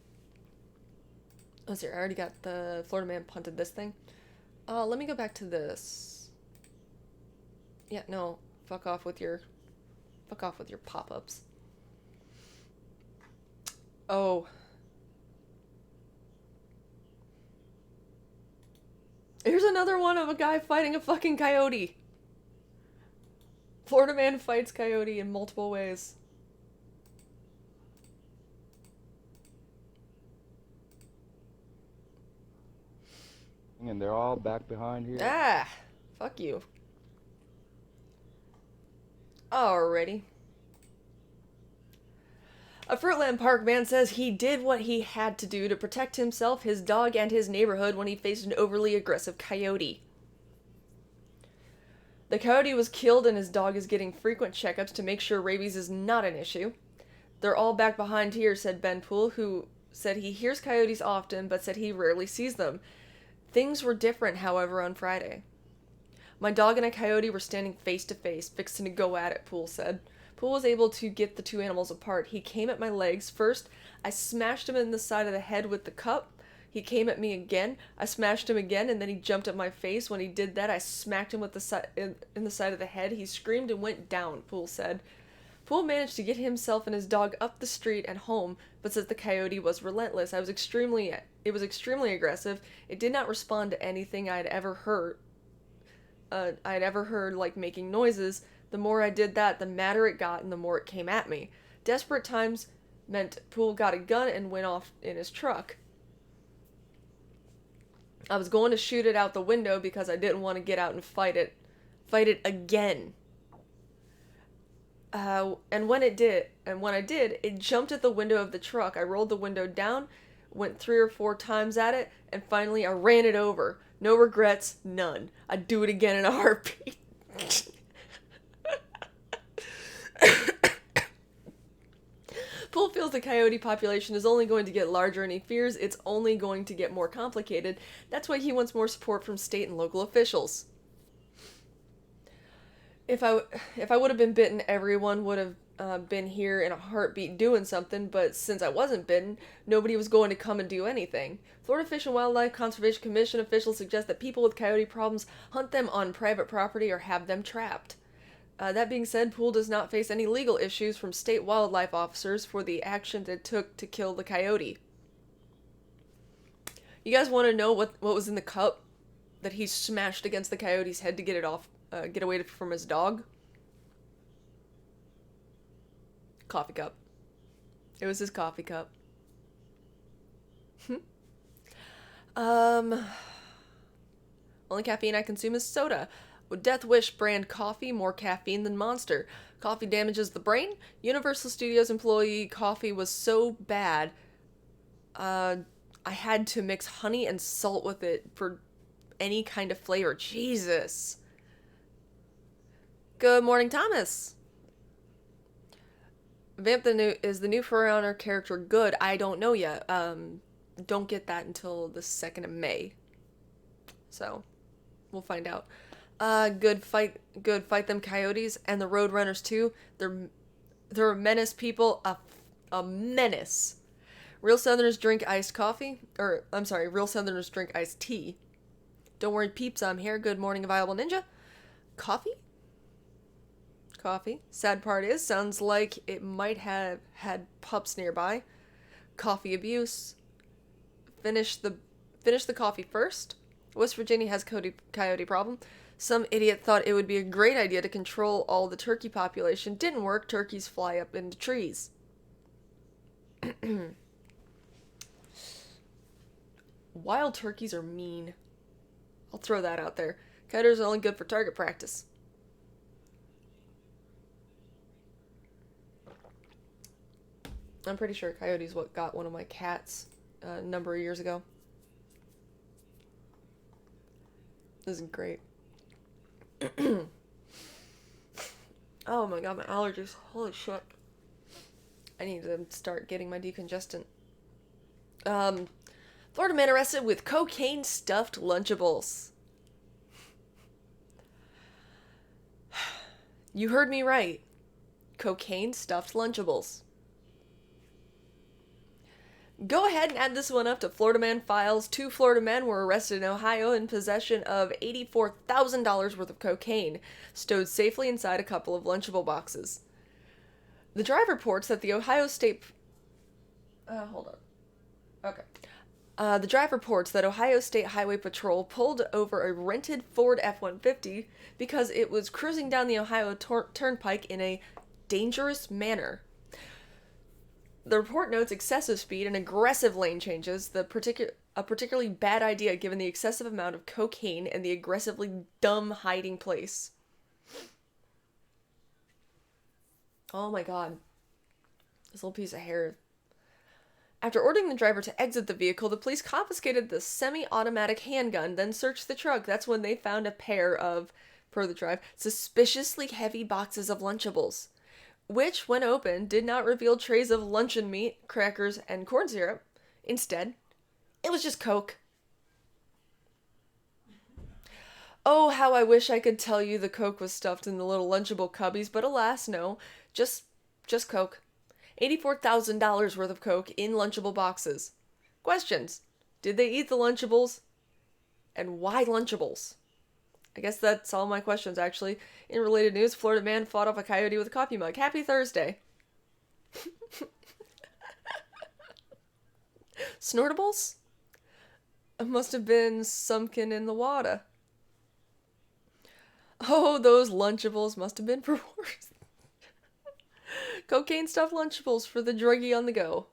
Oh, sorry, I already got the Florida man punted this thing. Let me go back to this. Yeah, no. Fuck off with your pop-ups. Oh. Here's another one of a guy fighting a fucking coyote. Florida man fights coyote in multiple ways.
And they're all back behind here.
Ah, fuck you. Alrighty. A Fruitland Park man says he did what he had to do to protect himself, his dog, and his neighborhood when he faced an overly aggressive coyote. The coyote was killed and his dog is getting frequent checkups to make sure rabies is not an issue. They're all back behind here, said Ben Poole, who said he hears coyotes often, but said he rarely sees them. Things were different, however, on Friday. My dog and a coyote were standing face to face, fixing to go at it, Poole said. Poole was able to get the two animals apart. He came at my legs. First, I smashed him in the side of the head with the cup. He came at me again. I smashed him again, and then he jumped at my face. When he did that, I smacked him with in the side of the head. He screamed and went down, Poole said. Poole managed to get himself and his dog up the street and home, but says the coyote was relentless. It was extremely aggressive. It did not respond to anything I had ever heard. Like making noises. The more I did that, the madder it got and the more it came at me. Desperate times meant Poole got a gun and went off in his truck. I was going to shoot it out the window because I didn't want to get out and fight it again. And when I did, it jumped at the window of the truck. I rolled the window down, went 3 or 4 times at it, and finally I ran it over. No regrets, none. I'd do it again in a heartbeat. Poole feels the coyote population is only going to get larger, and he fears it's only going to get more complicated. That's why he wants more support from state and local officials. If I would have been bitten, everyone would have been here in a heartbeat doing something, but since I wasn't bitten, nobody was going to come and do anything. Florida Fish and Wildlife Conservation Commission officials suggest that people with coyote problems hunt them on private property or have them trapped. That being said, Poole does not face any legal issues from state wildlife officers for the action it took to kill the coyote. You guys want to know what was in the cup that he smashed against the coyote's head to get it off, get away from his dog? Coffee cup. It was his coffee cup. Only caffeine I consume is soda. With Death Wish brand coffee, more caffeine than Monster. Coffee damages the brain. Universal Studios employee coffee was so bad, I had to mix honey and salt with it for any kind of flavor. Jesus. Good morning, Thomas. Vamp is the new For Honor character good? I don't know yet. Don't get that until the 2nd of May. So, we'll find out. Good fight them coyotes and the Roadrunners too. They're a menace, people. A menace. Real Southerners drink iced coffee. Real Southerners drink iced tea. Don't worry, peeps, I'm here. Good morning, Viable Ninja. Coffee? Coffee. Sad part is, sounds like it might have had pups nearby. Coffee abuse. Finish the coffee first. West Virginia has coyote problem. Some idiot thought it would be a great idea to control all the turkey population. Didn't work. Turkeys fly up into trees. Wild turkeys are mean. I'll throw that out there. Coyotes are only good for target practice. I'm pretty sure coyotes what got one of my cats a number of years ago. This is great. Oh my god, my allergies. Holy shit. I need to start getting my decongestant. Florida man arrested with cocaine stuffed Lunchables. You heard me right. Cocaine stuffed Lunchables. Go ahead and add this one up to Florida Man Files. 2 Florida men were arrested in Ohio in possession of $84,000 worth of cocaine, stowed safely inside a couple of Lunchable boxes. The Drive reports that the Ohio State... hold on. Okay. The Drive reports that Ohio State Highway Patrol pulled over a rented Ford F-150 because it was cruising down the Ohio Turnpike in a dangerous manner. The report notes excessive speed and aggressive lane changes, a particularly bad idea given the excessive amount of cocaine and the aggressively dumb hiding place. Oh my god. This little piece of hair. After ordering the driver to exit the vehicle, the police confiscated the semi-automatic handgun, then searched the truck. That's when they found a pair of, per the Drive, suspiciously heavy boxes of Lunchables, which, when opened, did not reveal trays of luncheon meat, crackers, and corn syrup. Instead, it was just Coke. Oh, how I wish I could tell you the Coke was stuffed in the little Lunchable cubbies, but alas, no. Just Coke. $84,000 worth of Coke in Lunchable boxes. Questions. Did they eat the Lunchables? And why Lunchables? I guess that's all my questions, actually. In related news, Florida man fought off a coyote with a coffee mug. Happy Thursday. Snortables? Must have been sunken in the water. Oh, those Lunchables must have been for worse. Cocaine stuffed Lunchables for the druggie on the go.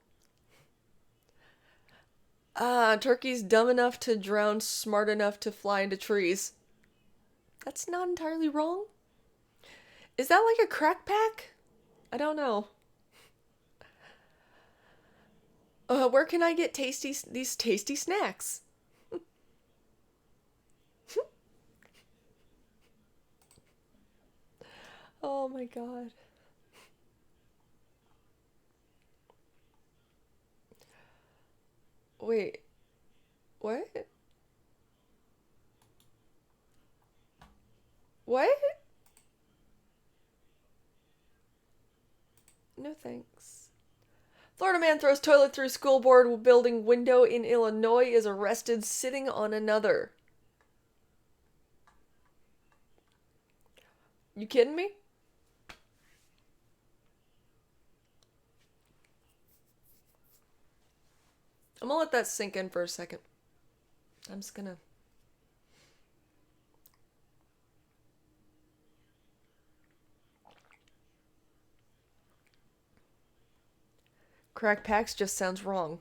Turkey's dumb enough to drown, smart enough to fly into trees. That's not entirely wrong. Is that like a crack pack? I don't know. Where can I get these tasty snacks? Oh my god. Wait. What? What? No thanks. Florida man throws toilet through school board building window in Illinois is arrested sitting on another. You kidding me? I'm gonna let that sink in for a second. I'm just gonna... Crack packs just sounds wrong.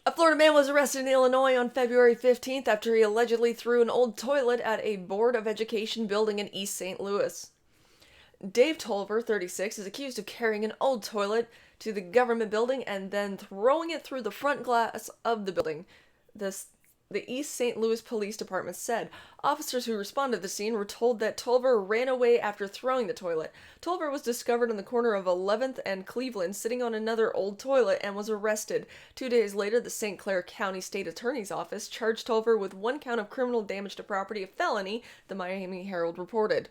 A Florida man was arrested in Illinois on February 15th after he allegedly threw an old toilet at a Board of Education building in East St. Louis. Dave Tolver, 36, is accused of carrying an old toilet to the government building and then throwing it through the front glass of the building. The East St. Louis Police Department said officers who responded to the scene were told that Tolver ran away after throwing the toilet. Tolver was discovered on the corner of 11th and Cleveland sitting on another old toilet and was arrested. 2 days later, the St. Clair County State Attorney's Office charged Tolver with 1 count of criminal damage to property, a felony, the Miami Herald reported.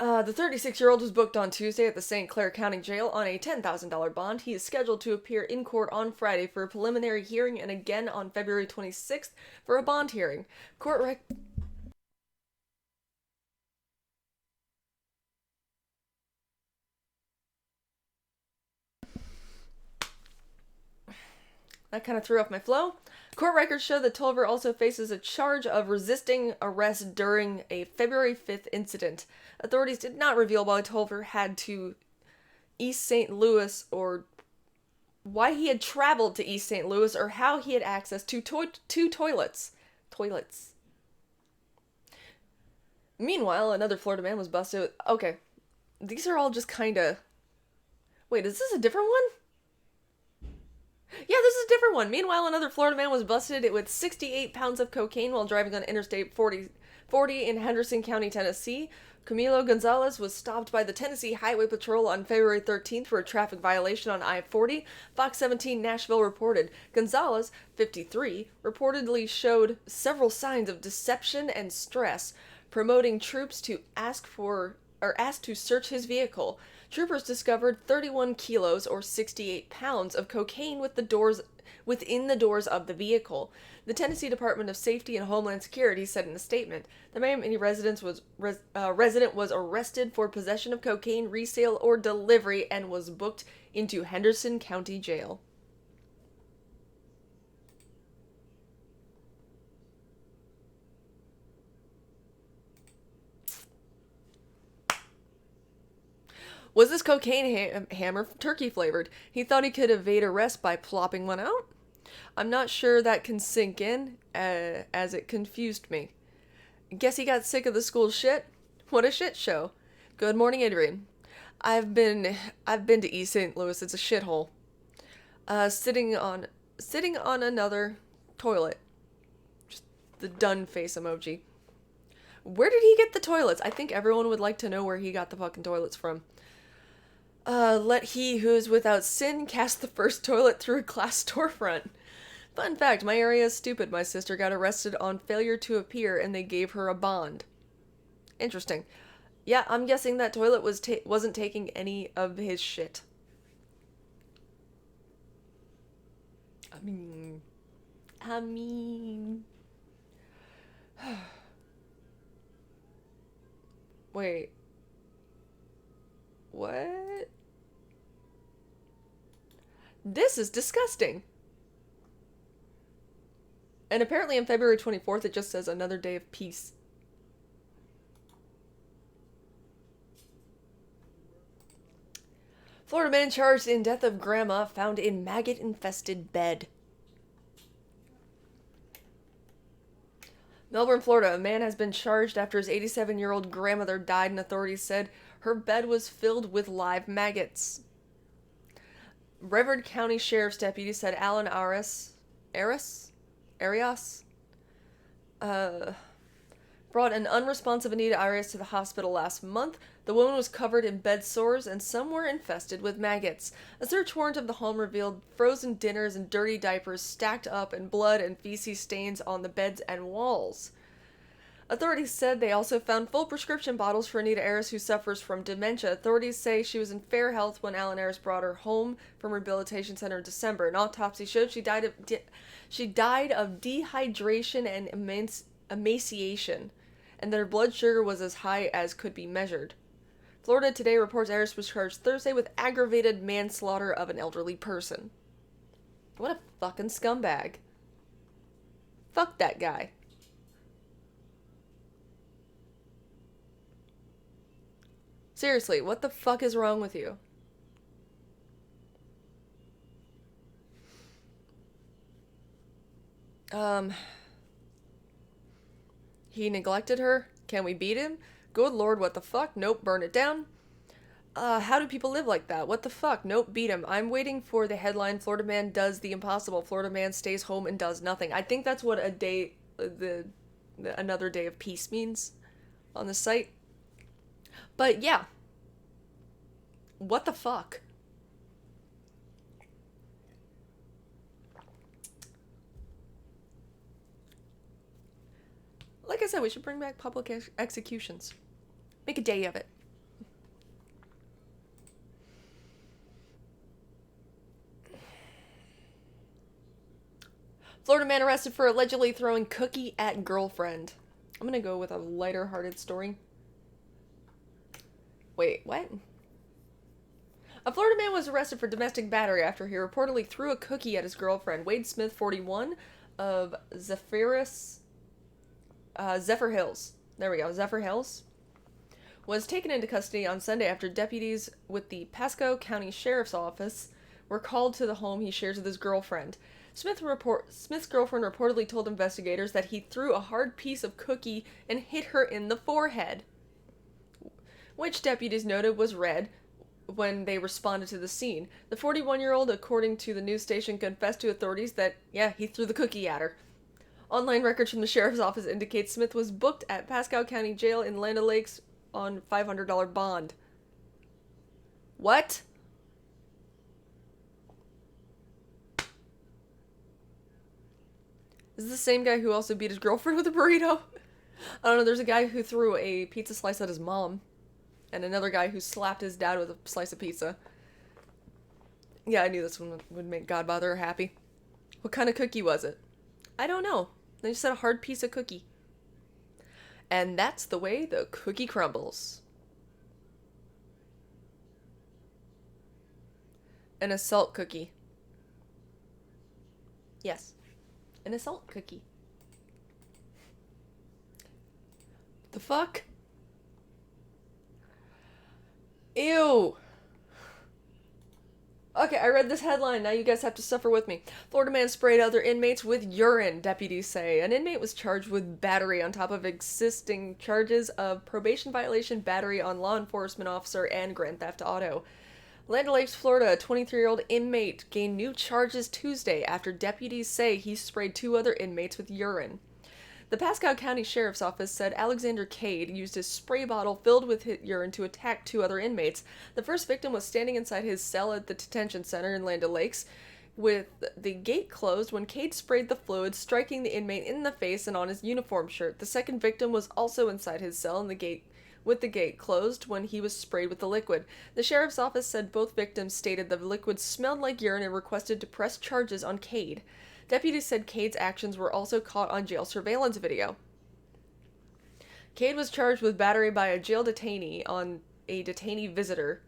The 36-year-old was booked on Tuesday at the St. Clair County Jail on a $10,000 bond. He is scheduled to appear in court on Friday for a preliminary hearing and again on February 26th for a bond hearing. That kind of threw off my flow. Court records show that Tolver also faces a charge of resisting arrest during a February 5th incident. Authorities did not reveal why Tolver had to East St. Louis or why he had traveled to East St. Louis or how he had access to two toilets. Meanwhile, another Florida man was busted. Okay, these are all just kind of... Wait, is this a different one? Yeah, this is a different one. Meanwhile, another Florida man was busted with 68 pounds of cocaine while driving on Interstate 40 in Henderson County, Tennessee. Camilo Gonzalez was stopped by the Tennessee Highway Patrol on February 13th for a traffic violation on I-40. Fox 17 Nashville reported Gonzalez, 53, reportedly showed several signs of deception and stress, promoting troops to asked to search his vehicle. Troopers discovered 31 kilos or 68 pounds of cocaine within the doors of the vehicle. The Tennessee Department of Safety and Homeland Security said in a statement, the Miami resident was arrested for possession of cocaine, resale, or delivery and was booked into Henderson County Jail. Was this cocaine hammer turkey flavored? He thought he could evade arrest by plopping one out? I'm not sure that can sink in, as it confused me. Guess he got sick of the school shit? What a shit show. Good morning, Adrian. I've been to East St. Louis. It's a shithole. Sitting on another toilet. Just the done face emoji. Where did he get the toilets? I think everyone would like to know where he got the fucking toilets from. Let he who is without sin cast the first toilet through a glass storefront. Fun fact, my area is stupid. My sister got arrested on failure to appear and they gave her a bond. Interesting. Yeah, I'm guessing that toilet wasn't taking any of his shit. I mean... Wait. What? This is disgusting. And apparently on February 24th, it just says another day of peace. Florida man charged in death of grandma found in maggot-infested bed. Melbourne, Florida. A man has been charged after his 87-year-old grandmother died, and authorities said her bed was filled with live maggots. Brevard County Sheriff's deputy said Alan Arias brought an unresponsive Anita Arias to the hospital last month. The woman was covered in bed sores and some were infested with maggots. A search warrant of the home revealed frozen dinners and dirty diapers stacked up and blood and feces stains on the beds and walls. Authorities said they also found full prescription bottles for Anita Arias, who suffers from dementia. Authorities say she was in fair health when Alan Arias brought her home from rehabilitation center in December. An autopsy showed she died of dehydration and emaciation, and that her blood sugar was as high as could be measured. Florida Today reports Arias was charged Thursday with aggravated manslaughter of an elderly person. What a fucking scumbag. Fuck that guy. Seriously, what the fuck is wrong with you? He neglected her? Can we beat him? Good lord, what the fuck? Nope, burn it down. How do people live like that? What the fuck? Nope, beat him. I'm waiting for the headline, Florida man does the impossible. Florida man stays home and does nothing. I think that's what another day of peace means on the site. But yeah. What the fuck? Like I said, we should bring back public executions. Make a day of it. Florida man arrested for allegedly throwing cookie at girlfriend. I'm gonna go with a lighter-hearted story. Wait, what? A Florida man was arrested for domestic battery after he reportedly threw a cookie at his girlfriend. Wade Smith, 41, of Zephyr Hills. There we go, Zephyr Hills. Was taken into custody on Sunday after deputies with the Pasco County Sheriff's Office were called to the home he shares with his girlfriend. Smith's girlfriend reportedly told investigators that he threw a hard piece of cookie and hit her in the forehead, which deputies noted was red when they responded to the scene. The 41-year-old, according to the news station, confessed to authorities that, yeah, he threw the cookie at her. Online records from the sheriff's office indicate Smith was booked at Pasco County Jail in Land O'Lakes on $500 bond. What? Is this the same guy who also beat his girlfriend with a burrito? I don't know, there's a guy who threw a pizza slice at his mom. And another guy who slapped his dad with a slice of pizza. Yeah, I knew this one would make Godfather happy. What kind of cookie was it? I don't know. They just said a hard piece of cookie. And that's the way the cookie crumbles. An assault cookie. Yes. An assault cookie. The fuck? Ew. Okay, I read this headline. Now you guys have to suffer with me. Florida man sprayed other inmates with urine, deputies say. An inmate was charged with battery on top of existing charges of probation violation, battery on law enforcement officer, and grand theft auto. Land O'Lakes, Florida, a 23-year-old inmate gained new charges Tuesday after deputies say he sprayed two other inmates with urine. The Pasco County Sheriff's Office said Alexander Cade used a spray bottle filled with urine to attack two other inmates. The first victim was standing inside his cell at the detention center in Land O'Lakes with the gate closed when Cade sprayed the fluid, striking the inmate in the face and on his uniform shirt. The second victim was also inside his cell with the gate closed when he was sprayed with the liquid. The sheriff's office said both victims stated the liquid smelled like urine and requested to press charges on Cade. Deputies said Cade's actions were also caught on jail surveillance video. Cade was charged with battery by a jail detainee on a detainee visitor.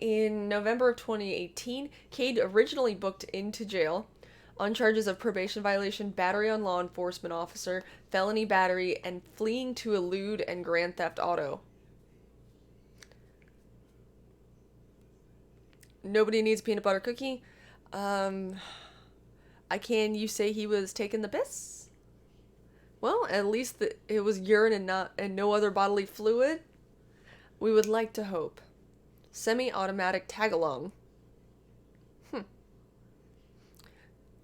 In November of 2018, Cade originally booked into jail on charges of probation violation, battery on law enforcement officer, felony battery, and fleeing to elude and grand theft auto. Nobody needs peanut butter cookie. You say he was taking the piss? Well, at least it was urine and no other bodily fluid. We would like to hope. Semi-automatic tag-along.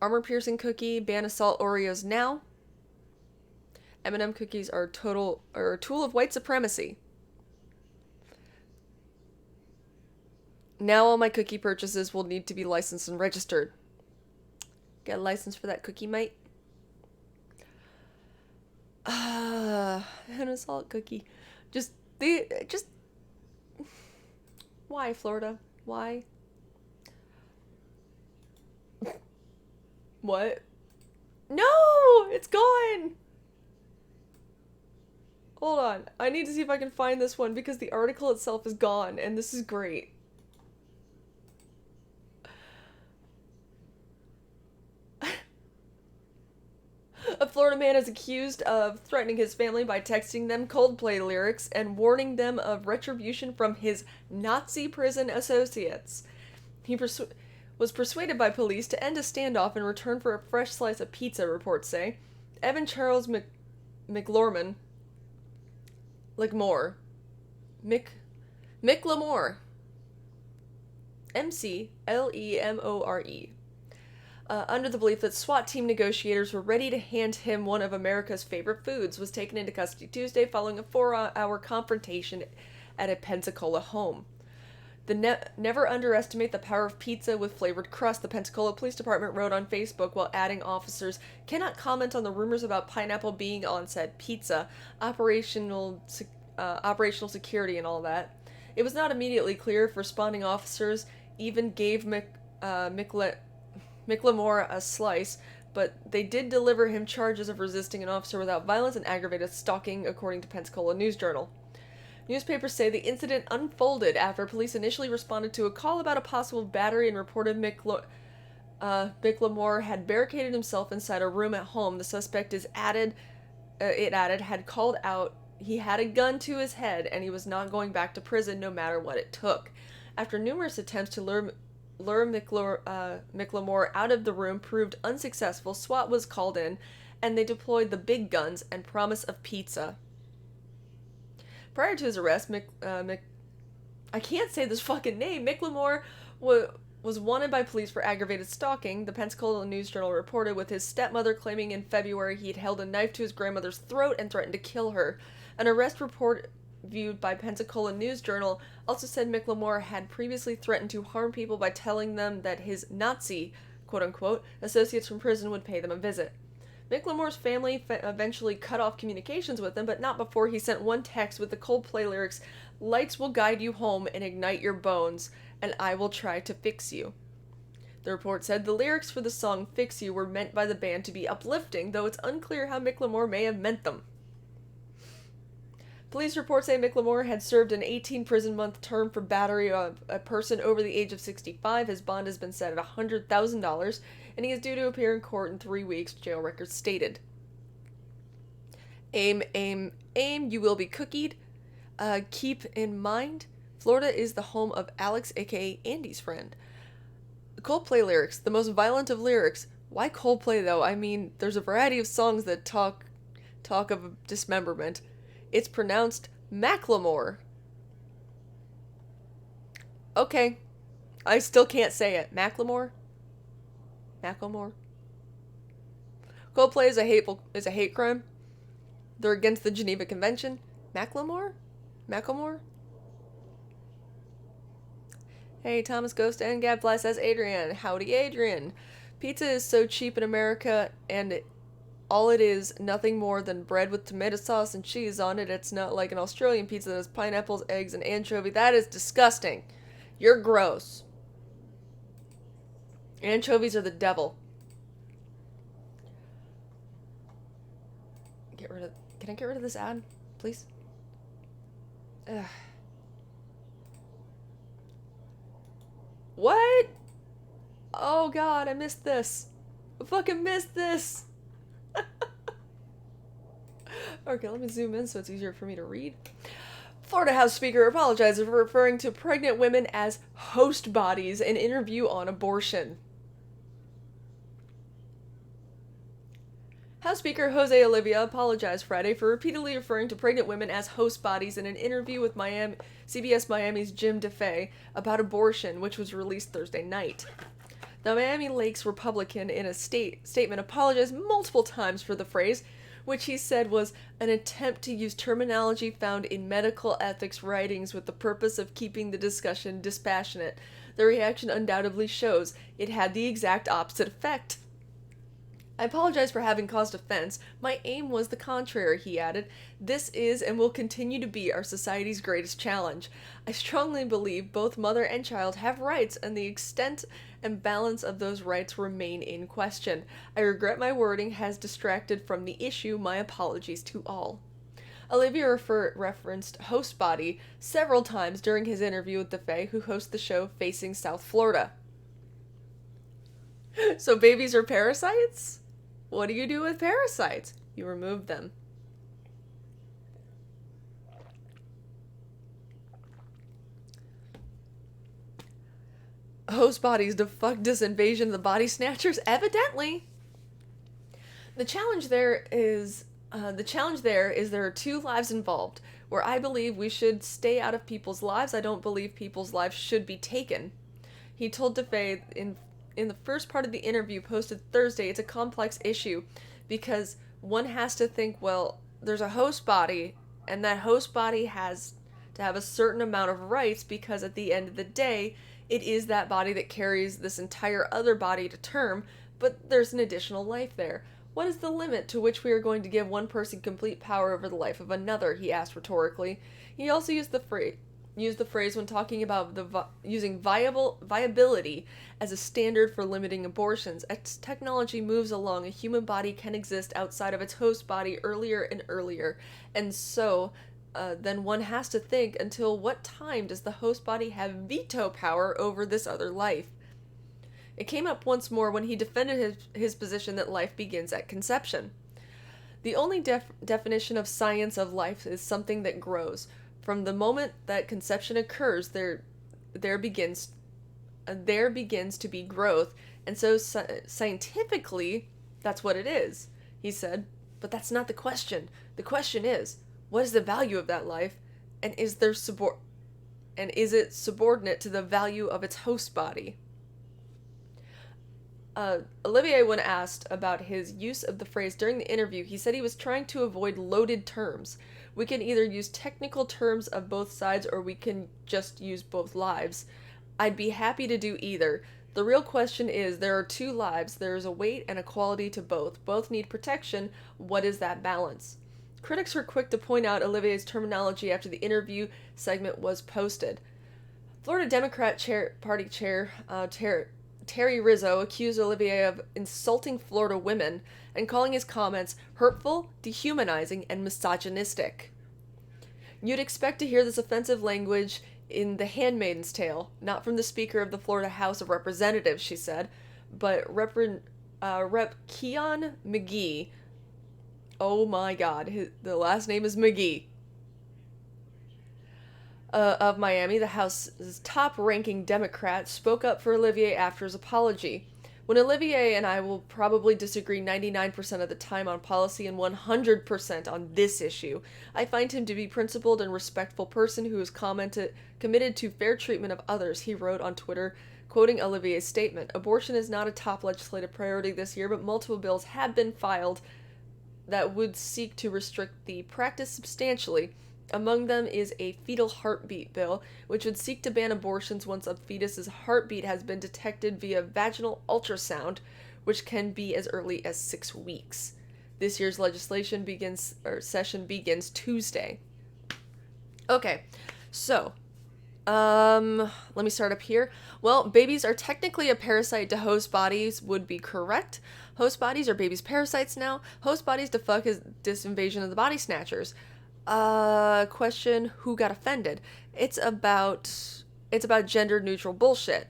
Armor-piercing cookie, ban assault Oreos now. M&M cookies are a tool of white supremacy. Now all my cookie purchases will need to be licensed and registered. Get a license for that cookie, mate? An assault cookie. Just why, Florida? Why? What? No! It's gone! Hold on. I need to see if I can find this one because the article itself is gone, and this is great. A Florida man is accused of threatening his family by texting them Coldplay lyrics and warning them of retribution from his Nazi prison associates. He was persuaded by police to end a standoff in return for a fresh slice of pizza, reports say. Evan Charles McLemore. McLemore. Under the belief that SWAT team negotiators were ready to hand him one of America's favorite foods, was taken into custody Tuesday following a 4-hour confrontation at a Pensacola home. Never underestimate the power of pizza with flavored crust, the Pensacola Police Department wrote on Facebook, while adding officers cannot comment on the rumors about pineapple being on said pizza, operational security, and all that. It was not immediately clear if responding officers even gave McLemore a slice, but they did deliver him charges of resisting an officer without violence and aggravated stalking, according to Pensacola News-Journal. Newspapers say the incident unfolded after police initially responded to a call about a possible battery and reported McLemore had barricaded himself inside a room at home. The suspect had called out he had a gun to his head and he was not going back to prison no matter what it took. After numerous attempts to lure McLemore out of the room proved unsuccessful, SWAT was called in, and they deployed the big guns and promise of pizza. Prior to his arrest, I can't say this fucking name. McLemore was wanted by police for aggravated stalking, the Pensacola News-Journal reported, with his stepmother claiming in February he'd held a knife to his grandmother's throat and threatened to kill her. An arrest report viewed by Pensacola News-Journal also said McLemore had previously threatened to harm people by telling them that his Nazi, quote-unquote, associates from prison would pay them a visit. McLemore's family eventually cut off communications with him, but not before he sent one text with the Coldplay lyrics, "Lights will guide you home and ignite your bones, and I will try to fix you." The report said the lyrics for the song Fix You were meant by the band to be uplifting, though it's unclear how McLemore may have meant them. Police reports say McLemore had served an 18-prison-month term for battery of a person over the age of 65. His bond has been set at $100,000, and he is due to appear in court in 3 weeks, jail records stated. Aim, you will be cookied. Keep in mind, Florida is the home of Alex, aka Andy's friend. Coldplay lyrics, the most violent of lyrics. Why Coldplay, though? I mean, there's a variety of songs that talk of dismemberment. It's pronounced Macklemore. Okay. I still can't say it. Macklemore? Macklemore? Coldplay is a hate crime. They're against the Geneva Convention. Macklemore? Hey, Thomas Ghost and Gadfly says Adrian. Howdy, Adrian. Pizza is so cheap in America, and all it is, nothing more than bread with tomato sauce and cheese on it. It's not like an Australian pizza that has pineapples, eggs, and anchovy. That is disgusting. You're gross. Anchovies are the devil. Can I get rid of this ad, please? Ugh. What? Oh god, I missed this. I fucking missed this. Okay, let me zoom in so it's easier for me to read. Florida House Speaker apologizes for referring to pregnant women as host bodies in interview on abortion. House Speaker Jose Olivia apologized Friday for repeatedly referring to pregnant women as host bodies in an interview with CBS Miami's Jim DeFay about abortion, which was released Thursday night. The Miami Lakes Republican in a statement apologized multiple times for the phrase, which he said was an attempt to use terminology found in medical ethics writings with the purpose of keeping the discussion dispassionate. The reaction undoubtedly shows it had the exact opposite effect. I apologize for having caused offense. My aim was the contrary, he added. This is and will continue to be our society's greatest challenge. I strongly believe both mother and child have rights, and the extent and balance of those rights remain in question. I regret my wording has distracted from the issue. My apologies to all. Olivia referenced host body several times during his interview with DeFay, who hosts the show Facing South Florida. So babies are parasites? What do you do with parasites? You remove them. Host bodies defect disinvasion of the body snatchers? Evidently. The challenge there is there are two lives involved. Where I believe we should stay out of people's lives, I don't believe people's lives should be taken. He told DeFay in the first part of the interview posted Thursday, it's a complex issue because one has to think, well, there's a host body, and that host body has to have a certain amount of rights because at the end of the day, it is that body that carries this entire other body to term, but there's an additional life there. What is the limit to which we are going to give one person complete power over the life of another? He asked rhetorically. He also used the phrase when talking about using viability as a standard for limiting abortions. As technology moves along, a human body can exist outside of its host body earlier and earlier. And so, then one has to think, until what time does the host body have veto power over this other life? It came up once more when he defended his position that life begins at conception. The only definition of science of life is something that grows. From the moment that conception occurs, there begins to be growth, and so scientifically, that's what it is, he said. But that's not the question. The question is, what is the value of that life, and is it subordinate to the value of its host body? Olivier, when asked about his use of the phrase during the interview, he said he was trying to avoid loaded terms. We can either use technical terms of both sides or we can just use both lives. I'd be happy to do either. The real question is, there are two lives. There is a weight and a quality to both. Both need protection. What is that balance? Critics were quick to point out Olivier's terminology after the interview segment was posted. Florida Democrat Party Chair Terry Rizzo accused Olivier of insulting Florida women and calling his comments hurtful, dehumanizing, and misogynistic. You'd expect to hear this offensive language in The Handmaid's Tale, not from the Speaker of the Florida House of Representatives, she said, but Rep. Keon McGee. Oh my God, the last name is McGee. Of Miami, the House's top-ranking Democrat, spoke up for Olivier after his apology. When Olivier and I will probably disagree 99% of the time on policy and 100% on this issue, I find him to be a principled and respectful person who is committed to fair treatment of others, he wrote on Twitter, quoting Olivier's statement. Abortion is not a top legislative priority this year, but multiple bills have been filed that would seek to restrict the practice substantially. Among them is a fetal heartbeat bill, which would seek to ban abortions once a fetus's heartbeat has been detected via vaginal ultrasound, which can be as early as 6 weeks. This year's session begins Tuesday. Okay, so, let me start up here. Well, babies are technically a parasite to host bodies would be correct. Host bodies are babies' parasites now. Host bodies defect as disinvasion of the body snatchers. Question, who got offended? It's about gender neutral bullshit.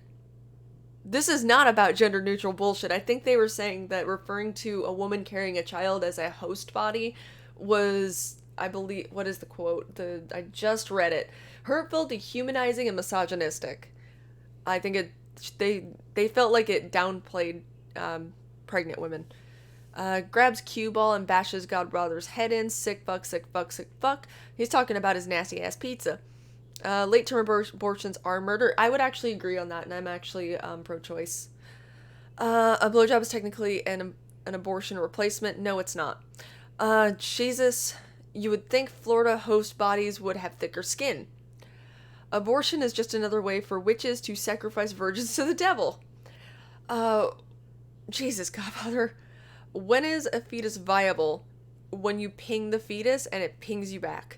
This is not about gender neutral bullshit. I think they were saying that referring to a woman carrying a child as a host body was, I believe, what is the quote? I just read it. Hurtful, dehumanizing, and misogynistic. I think they felt like it downplayed pregnant women. Grabs cue ball and bashes Godbrother's head in. Sick fuck, sick fuck, sick fuck. He's talking about his nasty ass pizza. Late-term abortions are murder. I would actually agree on that, and I'm actually pro-choice. A blowjob is technically an abortion replacement. No, it's not. Jesus, you would think Florida host bodies would have thicker skin. Abortion is just another way for witches to sacrifice virgins to the devil. Uh, Jesus, Godfather. When is a fetus viable? When you ping the fetus and it pings you back.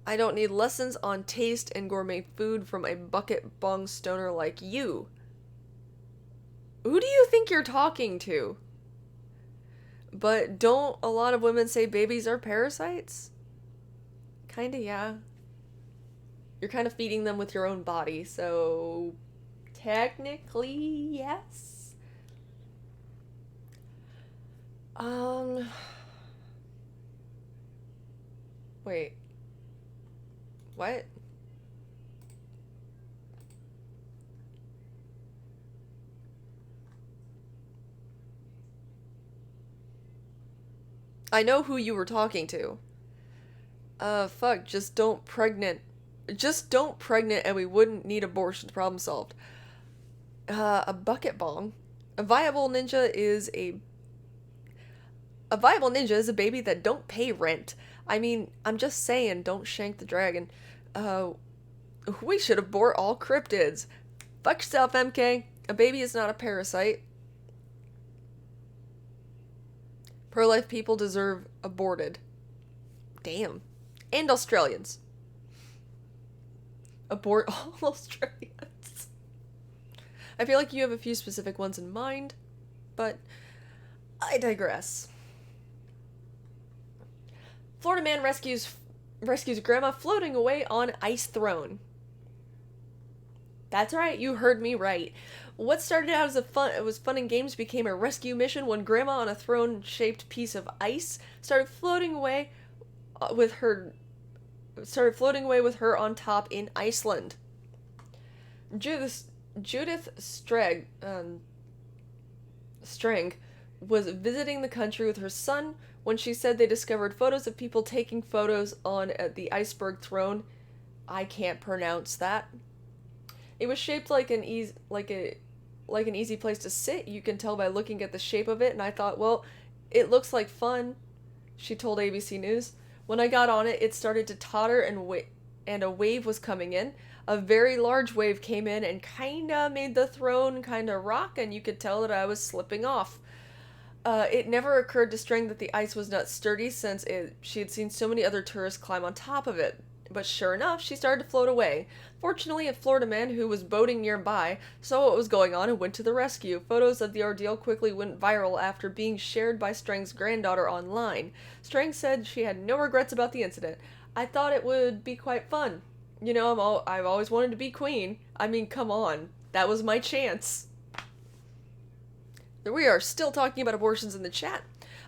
I don't need lessons on taste and gourmet food from a bucket bong stoner like you. Who do you think you're talking to? But don't a lot of women say babies are parasites? Kinda, yeah. You're kind of feeding them with your own body, so technically, yes. Wait. What? I know who you were talking to. Fuck, just don't pregnant and we wouldn't need abortion. Problem solved. A bucket bong. A viable ninja is a baby that don't pay rent. I mean, I'm just saying, don't shank the dragon. We should abort all cryptids. Fuck yourself, MK. A baby is not a parasite. Pro-life people deserve aborted. Damn. And Australians. Abort all Australians. I feel like you have a few specific ones in mind, but I digress. Florida man rescues grandma floating away on ice throne. That's right, you heard me right. What started out as fun and games became a rescue mission when grandma on a throne-shaped piece of ice started floating away with her on top in Iceland. Judith Strang was visiting the country with her son when she said they discovered photos of people taking photos on the iceberg throne. I can't pronounce that. It was shaped like an easy place to sit. You can tell by looking at the shape of it, and I thought, well, it looks like fun, she told ABC News. When I got on it, it started to totter and a wave was coming in. A very large wave came in and kinda made the throne kinda rock, and you could tell that I was slipping off. It never occurred to String that the ice was not sturdy since she had seen so many other tourists climb on top of it. But sure enough, she started to float away. Fortunately, a Florida man who was boating nearby saw what was going on and went to the rescue. Photos of the ordeal quickly went viral after being shared by Strang's granddaughter online. Strang said she had no regrets about the incident. I thought it would be quite fun. You know, I've always wanted to be queen. I mean, come on. That was my chance. We are still talking about abortions in the chat.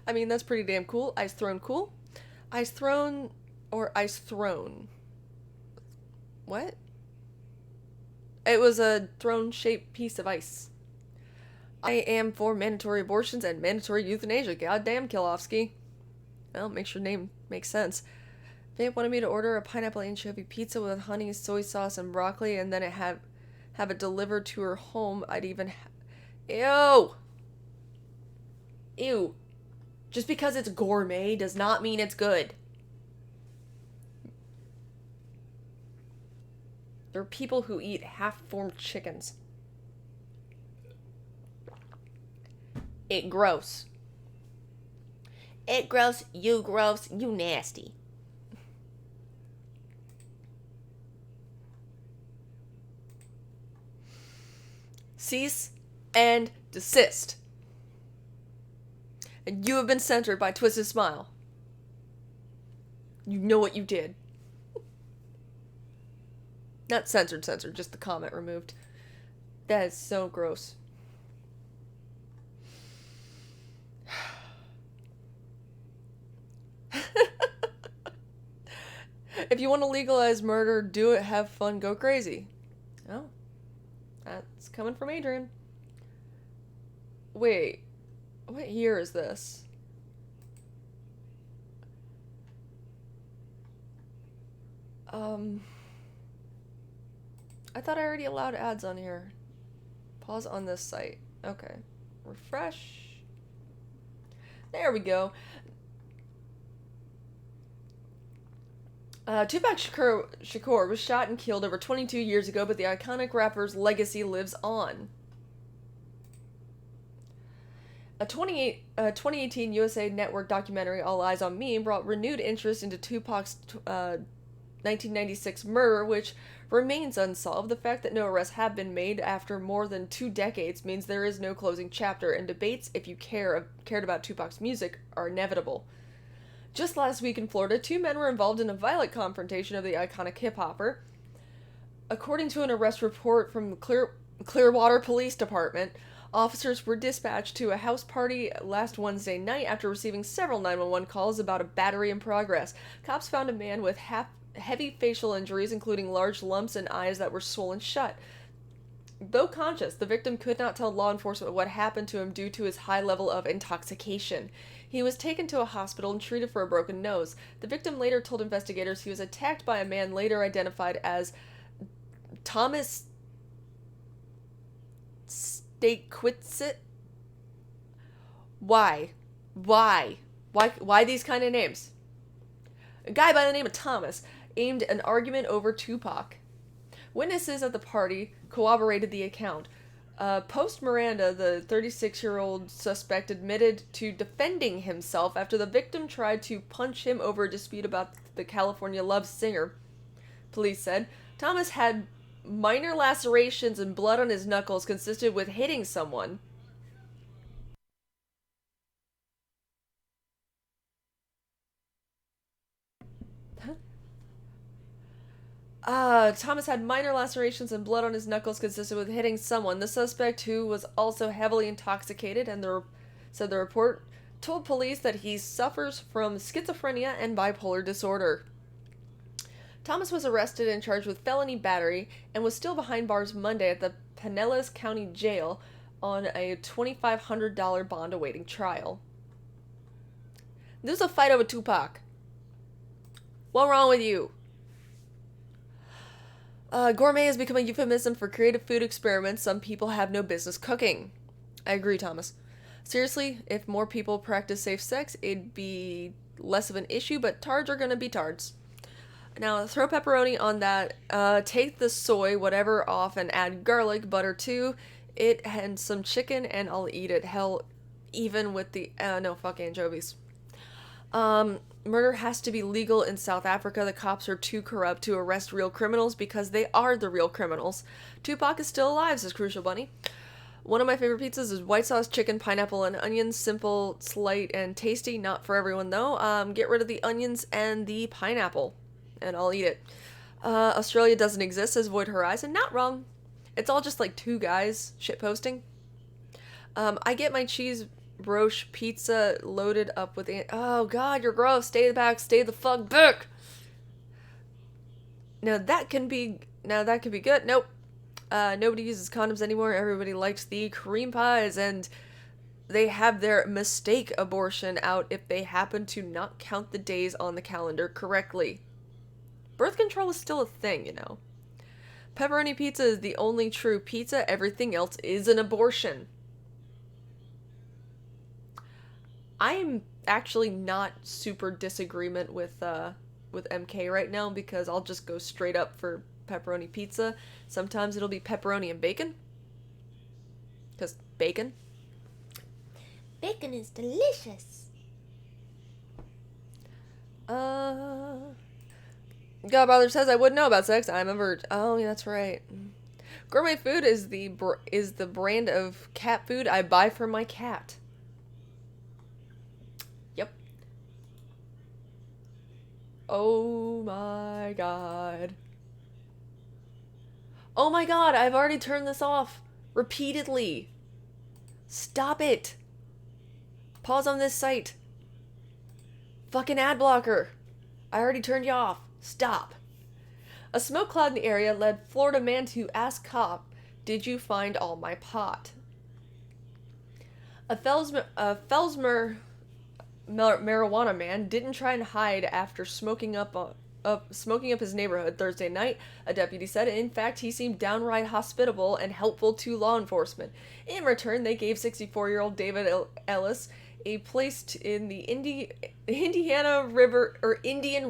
I mean, that's pretty damn cool. Ice throne cool. Ice throne or ice throne? What? It was a throne-shaped piece of ice. I am for mandatory abortions and mandatory euthanasia. Goddamn, Kilofsky. Well, makes your name make sense. They wanted me to order a pineapple anchovy pizza with honey, soy sauce, and broccoli, and then have it delivered to her home. I'd even Ew! Ew. Just because it's gourmet does not mean it's good. There are people who eat half-formed chickens. It gross. It gross, you nasty. Cease and desist. And you have been censored by Twisted Smile. You know what you did. Not censored, just the comment removed. That is so gross. If you want to legalize murder, do it, have fun, go crazy. Oh. That's coming from Adrian. Wait. What year is this? I thought I already allowed ads on here. Pause on this site. Okay. Refresh. There we go. Tupac Shakur was shot and killed over 22 years ago, but the iconic rapper's legacy lives on. A 2018 USA Network documentary, All Eyes on Me, brought renewed interest into Tupac's 1996 murder, which remains unsolved. The fact that no arrests have been made after more than 2 decades means there is no closing chapter, and debates, if you cared about Tupac's music, are inevitable. Just last week in Florida, 2 men were involved in a violent confrontation of the iconic hip-hopper. According to an arrest report from the Clearwater Police Department, officers were dispatched to a house party last Wednesday night after receiving several 911 calls about a battery in progress. Cops found a man with heavy facial injuries, including large lumps and eyes that were swollen shut. Though conscious, the victim could not tell law enforcement what happened to him due to his high level of intoxication. He was taken to a hospital and treated for a broken nose. The victim later told investigators he was attacked by a man later identified as Thomas Stakequitsit. Why these kind of names? A guy by the name of Thomas aimed an argument over Tupac. Witnesses at the party corroborated the account. Post Miranda, the 36-year-old suspect admitted to defending himself after the victim tried to punch him over a dispute about the California Love singer. Police said Thomas had minor lacerations and blood on his knuckles consistent with hitting someone. Thomas had minor lacerations and blood on his knuckles consistent with hitting someone. The suspect, who was also heavily intoxicated, said the report told police that he suffers from schizophrenia and bipolar disorder. Thomas was arrested and charged with felony battery and was still behind bars Monday at the Pinellas County Jail on a $2,500 bond awaiting trial. There's a fight over Tupac. What's wrong with you? Gourmet has become a euphemism for creative food experiments some people have no business cooking. I agree, Thomas. Seriously, if more people practice safe sex, it'd be less of an issue, but tards are gonna be tards. Now, throw pepperoni on that, take the soy, whatever, off and add garlic, butter too, it and some chicken, and I'll eat it. Hell, even with the, no, fuck anchovies. Murder has to be legal in South Africa. The cops are too corrupt to arrest real criminals because they are the real criminals. Tupac is still alive, says Crucial Bunny. One of my favorite pizzas is white sauce, chicken, pineapple, and onions. Simple, slight, and tasty. Not for everyone, though. Get rid of the onions and the pineapple, and I'll eat it. Australia doesn't exist, says Void Horizon. Not wrong. It's all just like 2 guys shitposting. I get my cheese broche pizza loaded up with oh god, you're gross. Stay the fuck back. Now that can be good. Nope. Nobody uses condoms anymore. Everybody likes the cream pies, and they have their mistake abortion out if they happen to not count the days on the calendar correctly. Birth control is still a thing, you know. Pepperoni pizza is the only true pizza. Everything else is an abortion. I'm actually not super disagreement with MK right now because I'll just go straight up for pepperoni pizza. Sometimes it'll be pepperoni and bacon. Because bacon.
Bacon is delicious.
Godfather says I wouldn't know about sex. I'm a virgin. Oh, yeah, that's right. Gourmet food is the brand of cat food I buy for my cat. Oh my god. Oh my god, I've already turned this off. Repeatedly. Stop it. Pause on this site. Fucking ad blocker. I already turned you off. Stop. A smoke cloud in the area led Florida man to ask cop, "Did you find all my pot?" A Fellsmere marijuana man didn't try and hide after smoking up his neighborhood Thursday night, a deputy said. In fact, he seemed downright hospitable and helpful to law enforcement. In return, they gave 64-year-old David Ellis a place in the Indian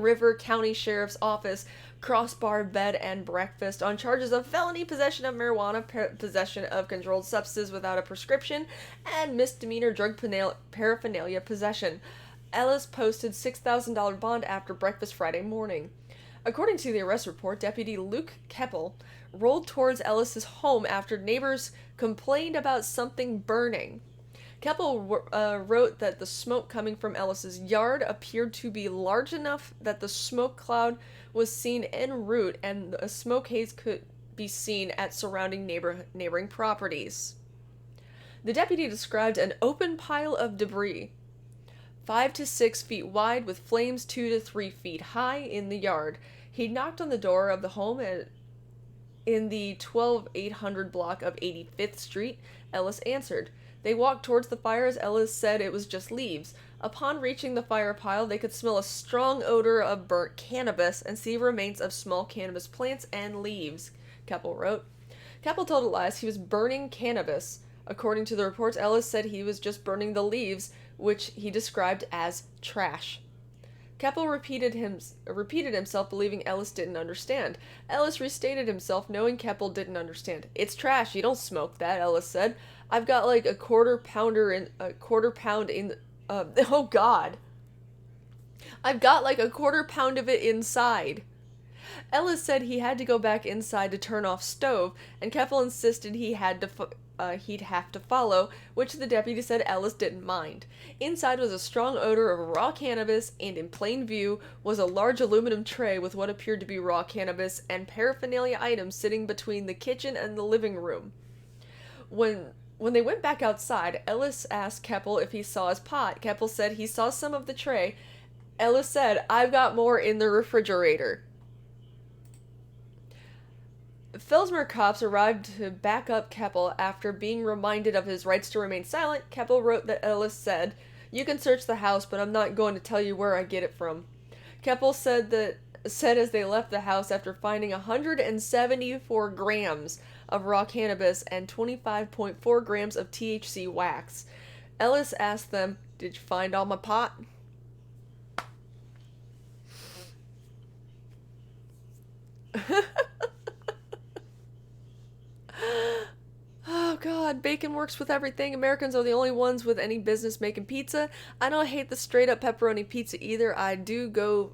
River County Sheriff's Office crossbar bed and breakfast on charges of felony possession of marijuana, possession of controlled substances without a prescription, and misdemeanor drug paraphernalia possession. Ellis posted $6,000 bond after breakfast Friday morning. According to the arrest report, Deputy Luke Keppel rolled towards Ellis's home after neighbors complained about something burning. Keppel wrote that the smoke coming from Ellis's yard appeared to be large enough that the smoke cloud was seen en route and a smoke haze could be seen at surrounding neighboring properties. The deputy described an open pile of debris, 5 to 6 feet wide with flames 2 to 3 feet high in the yard. He knocked on the door of the home in the 12800 block of 85th Street. Ellis answered. They walked towards the fire as Ellis said it was just leaves. Upon reaching the fire pile, they could smell a strong odor of burnt cannabis and see remains of small cannabis plants and leaves, Keppel wrote. Keppel told Elias he was burning cannabis. According to the reports, Ellis said he was just burning the leaves, which he described as trash. Keppel repeated himself, believing Ellis didn't understand. Ellis restated himself, knowing Keppel didn't understand. It's trash. You don't smoke that, Ellis said. I've got like a quarter pound in. Oh God. I've got like a quarter pound of it inside. Ellis said he had to go back inside to turn off stove, and Keppel insisted he'd have to follow, which the deputy said Ellis didn't mind. Inside was a strong odor of raw cannabis, and in plain view was a large aluminum tray with what appeared to be raw cannabis and paraphernalia items sitting between the kitchen and the living room. When they went back outside, Ellis asked Keppel if he saw his pot. Keppel said he saw some of the tray. Ellis said, I've got more in the refrigerator. Felsmer cops arrived to back up Keppel after being reminded of his rights to remain silent. Keppel wrote that Ellis said, "You can search the house, but I'm not going to tell you where I get it from." Keppel said as they left the house after finding 174 grams of raw cannabis and 25.4 grams of THC wax. Ellis asked them, "Did you find all my pot?" Oh God, bacon works with everything. Americans are the only ones with any business making pizza. I don't hate the straight up pepperoni pizza either. I do go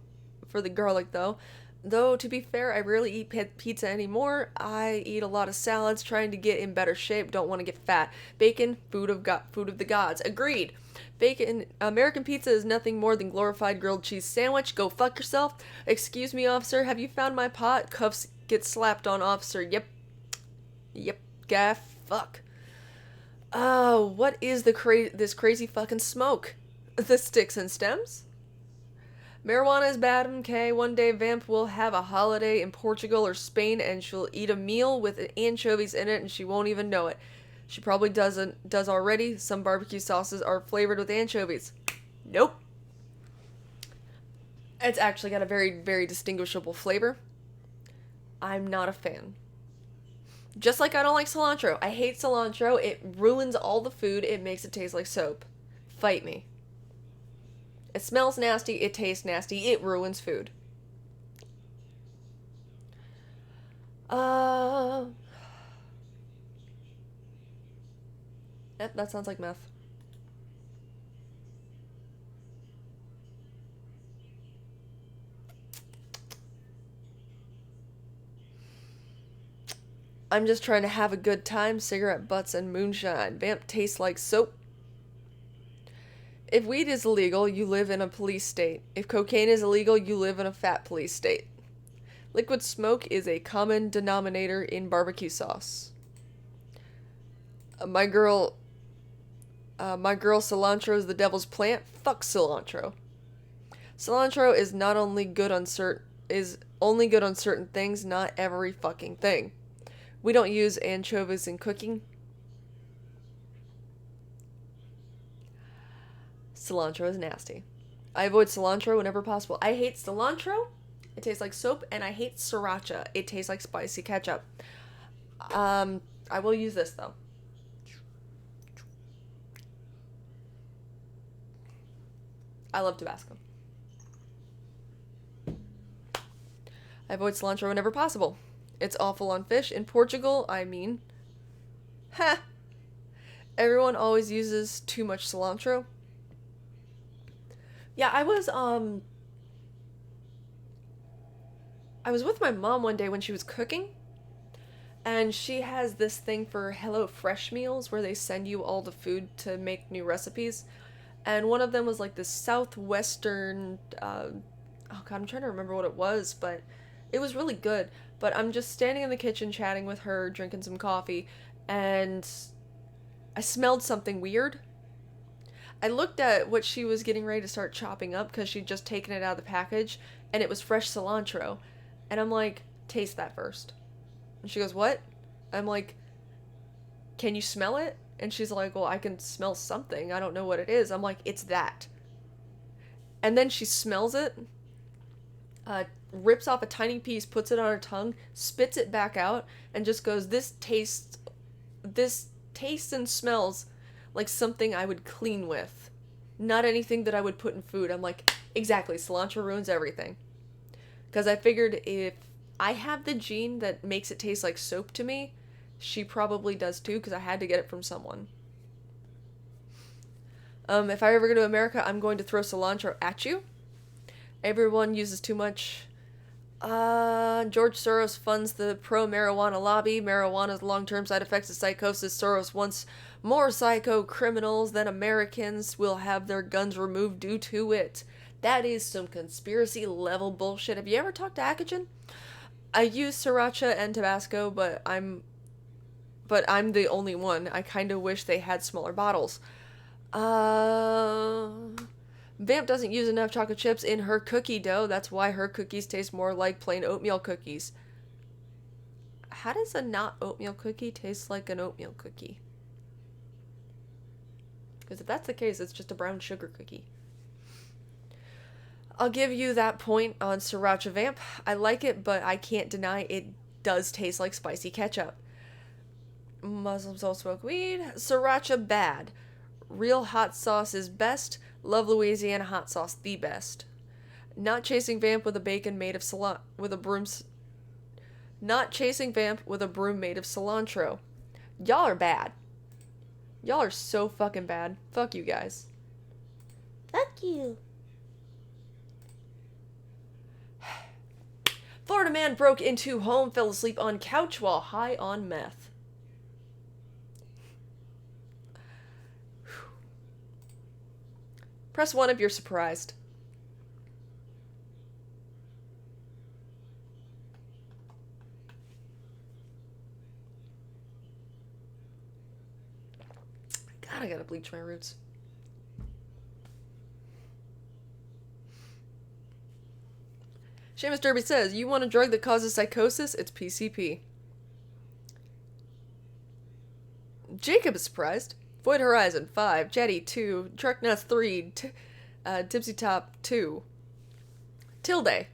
for the garlic though. Though, to be fair, I rarely eat pizza anymore. I eat a lot of salads, trying to get in better shape, don't want to get fat. Bacon, food of the gods. Agreed. Bacon, American pizza is nothing more than glorified grilled cheese sandwich. Go fuck yourself. Excuse me, officer, have you found my pot? Cuffs get slapped on, officer. Yep, gaff. Fuck. Oh, what is this crazy fucking smoke? The sticks and stems? Marijuana is bad, okay? One day Vamp will have a holiday in Portugal or Spain and she'll eat a meal with anchovies in it and she won't even know it. She probably does already. Some barbecue sauces are flavored with anchovies. Nope. It's actually got a very, very distinguishable flavor. I'm not a fan. Just like I don't like cilantro. I hate cilantro. It ruins all the food. It makes it taste like soap. Fight me. It smells nasty. It tastes nasty. It ruins food. Yep, that sounds like meth. I'm just trying to have a good time. Cigarette butts and moonshine. Vamp tastes like soap. If weed is illegal, you live in a police state. If cocaine is illegal, you live in a fat police state. Liquid smoke is a common denominator in barbecue sauce. My girl cilantro is the devil's plant. Fuck cilantro. Cilantro is only good on certain things, not every fucking thing. We don't use anchovies in cooking. Cilantro is nasty. I avoid cilantro whenever possible. I hate cilantro. It tastes like soap, and I hate sriracha. It tastes like spicy ketchup. I will use this though. I love Tabasco. I avoid cilantro whenever possible. It's awful on fish. In Portugal, I mean... Ha! Everyone always uses too much cilantro. Yeah, I was with my mom one day when she was cooking, and she has this thing for Hello Fresh meals where they send you all the food to make new recipes. And one of them was like this southwestern, oh god, I'm trying to remember what it was, but it was really good. But I'm just standing in the kitchen chatting with her, drinking some coffee, and I smelled something weird. I looked at what she was getting ready to start chopping up because she'd just taken it out of the package, and it was fresh cilantro. And I'm like, taste that first. And she goes, what? I'm like, can you smell it? And she's like, well, I can smell something. I don't know what it is. I'm like, it's that. And then she smells it, rips off a tiny piece, puts it on her tongue, spits it back out, and just goes, this tastes and smells like something I would clean with. Not anything that I would put in food. I'm like, exactly, cilantro ruins everything. Because I figured if I have the gene that makes it taste like soap to me, she probably does too, because I had to get it from someone. If I ever go to America, I'm going to throw cilantro at you. Everyone uses too much. George Soros funds the pro-marijuana lobby. Marijuana's long-term side effects of psychosis. Soros wants more psycho criminals than Americans will have their guns removed due to it. That is some conspiracy level bullshit. Have you ever talked to Akajan? I use sriracha and Tabasco, but I'm the only one. I kind of wish they had smaller bottles. Vamp doesn't use enough chocolate chips in her cookie dough. That's why her cookies taste more like plain oatmeal cookies. How does a not oatmeal cookie taste like an oatmeal cookie? Because if that's the case, it's just a brown sugar cookie. I'll give you that point on Sriracha Vamp. I like it, but I can't deny it does taste like spicy ketchup. Muslims all smoke weed. Sriracha bad. Real hot sauce is best. Love Louisiana hot sauce the best. Not chasing Vamp with a bacon made of Not chasing Vamp with a broom made of cilantro. Y'all are bad. Y'all are so fucking bad. Fuck you guys.
Fuck you.
Florida man broke into home, fell asleep on couch while high on meth. Press 1 if you're surprised. God, I gotta bleach my roots. Seamus Derby says, you want a drug that causes psychosis? It's PCP. Jacob is surprised. Void Horizon, 5. Jetty, 2. Truck Nuts, 3. Tipsy Top, 2. Tilde.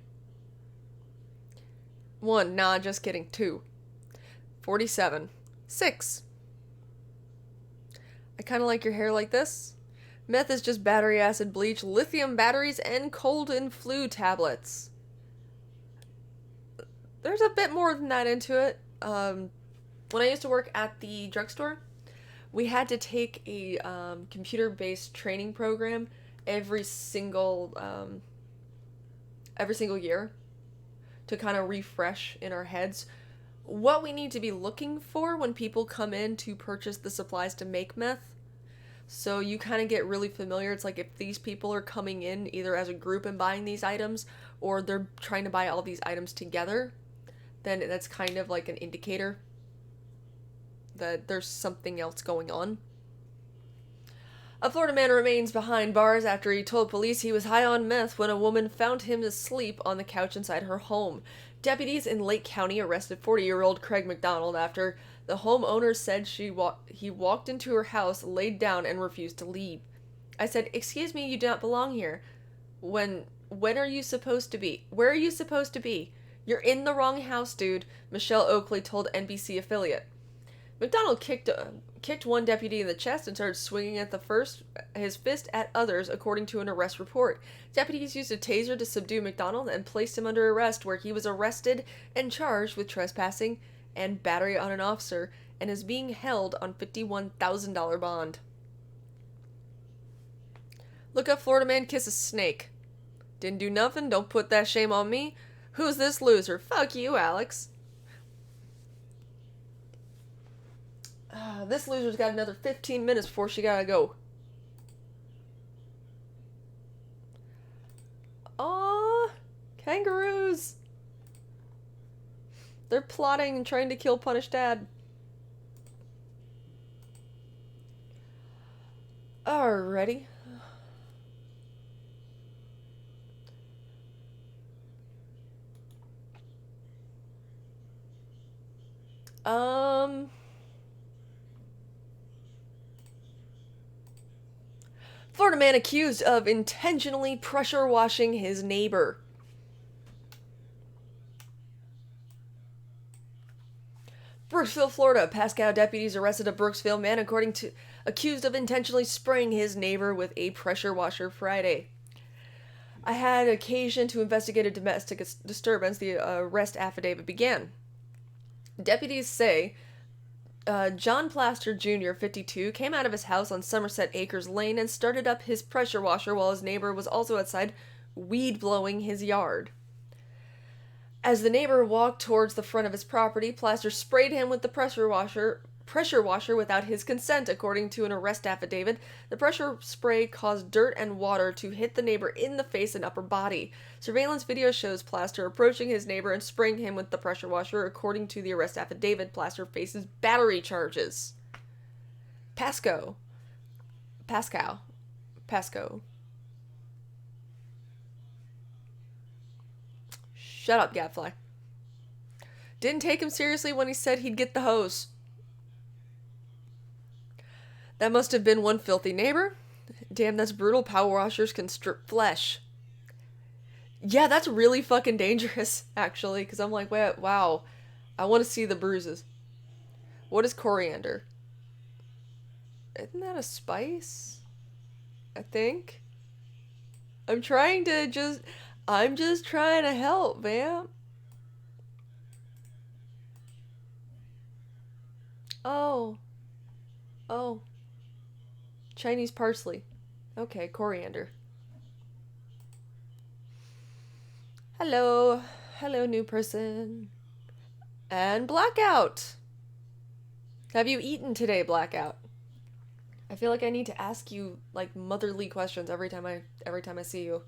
1. Nah, just kidding. 2. 47. 6. I kind of like your hair like this. Meth is just battery acid bleach, lithium batteries, and cold and flu tablets. There's a bit more than that into it. When I used to work at the drugstore, we had to take a computer-based training program every single year to kind of refresh in our heads what we need to be looking for when people come in to purchase the supplies to make meth. So you kind of get really familiar. It's like if these people are coming in either as a group and buying these items, or they're trying to buy all these items together, then that's kind of like an indicator that there's something else going on. A Florida man remains behind bars after he told police he was high on meth when a woman found him asleep on the couch inside her home. Deputies in Lake County arrested 40-year-old Craig McDonald after the homeowner said he walked into her house, laid down, and refused to leave. I said, "Excuse me, you do not belong here. When are you supposed to be? Where are you supposed to be? You're in the wrong house, dude," Michelle Oakley told NBC affiliate. McDonald kicked kicked one deputy in the chest and started swinging at his fist at others, according to an arrest report. Deputies used a taser to subdue McDonald and placed him under arrest, where he was arrested and charged with trespassing and battery on an officer, and is being held on $51,000 bond. Look up Florida man kisses snake. Didn't do nothing, don't put that shame on me. Who's this loser? Fuck you, Alex. This loser's got another 15 minutes before she gotta go. Aww, kangaroos. They're plotting and trying to kill Punish Dad. Alrighty. Florida man accused of intentionally pressure washing his neighbor. Brooksville, Florida. Pascal deputies arrested a Brooksville man accused of intentionally spraying his neighbor with a pressure washer Friday. I had occasion to investigate a domestic disturbance. The arrest affidavit began. Deputies say John Plaster Jr., 52, came out of his house on Somerset Acres Lane and started up his pressure washer while his neighbor was also outside weed blowing his yard. As the neighbor walked towards the front of his property, Plaster sprayed him with the pressure washer without his consent, according to an arrest affidavit. The pressure spray caused dirt and water to hit the neighbor in the face and upper body. Surveillance video shows Plaster approaching his neighbor and spraying him with the pressure washer. According to the arrest affidavit, Plaster faces battery charges. Pascal. Shut up, Gadfly. Didn't take him seriously when he said he'd get the hose. That must have been one filthy neighbor. Damn, that's brutal. Power washers can strip flesh. Yeah, that's really fucking dangerous, actually, because I'm like, wow, I want to see the bruises. What is coriander? Isn't that a spice? I think. I'm just trying to help, man. Oh. Chinese parsley. Okay, coriander. Hello, new person. And Blackout. Have you eaten today, Blackout? I feel like I need to ask you like motherly questions every time I see you.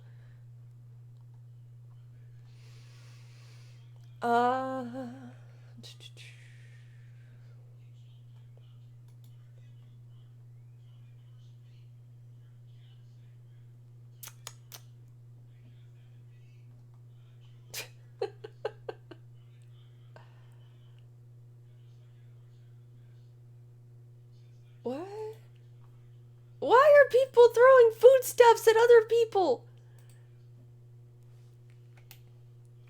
What? Why are people throwing foodstuffs at other people?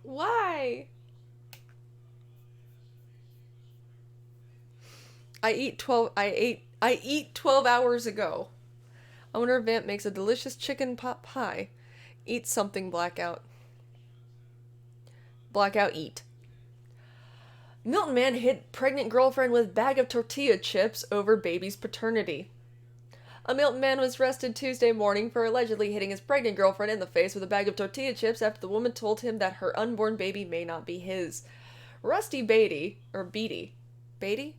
Why? I eat 12 hours ago. I wonder if Vamp makes a delicious chicken pot pie. Eat something, Blackout. Blackout, eat. Milton man hit pregnant girlfriend with bag of tortilla chips over baby's paternity. A Milton man was arrested Tuesday morning for allegedly hitting his pregnant girlfriend in the face with a bag of tortilla chips after the woman told him that her unborn baby may not be his. Rusty Beatty, or Beatty. Beatty?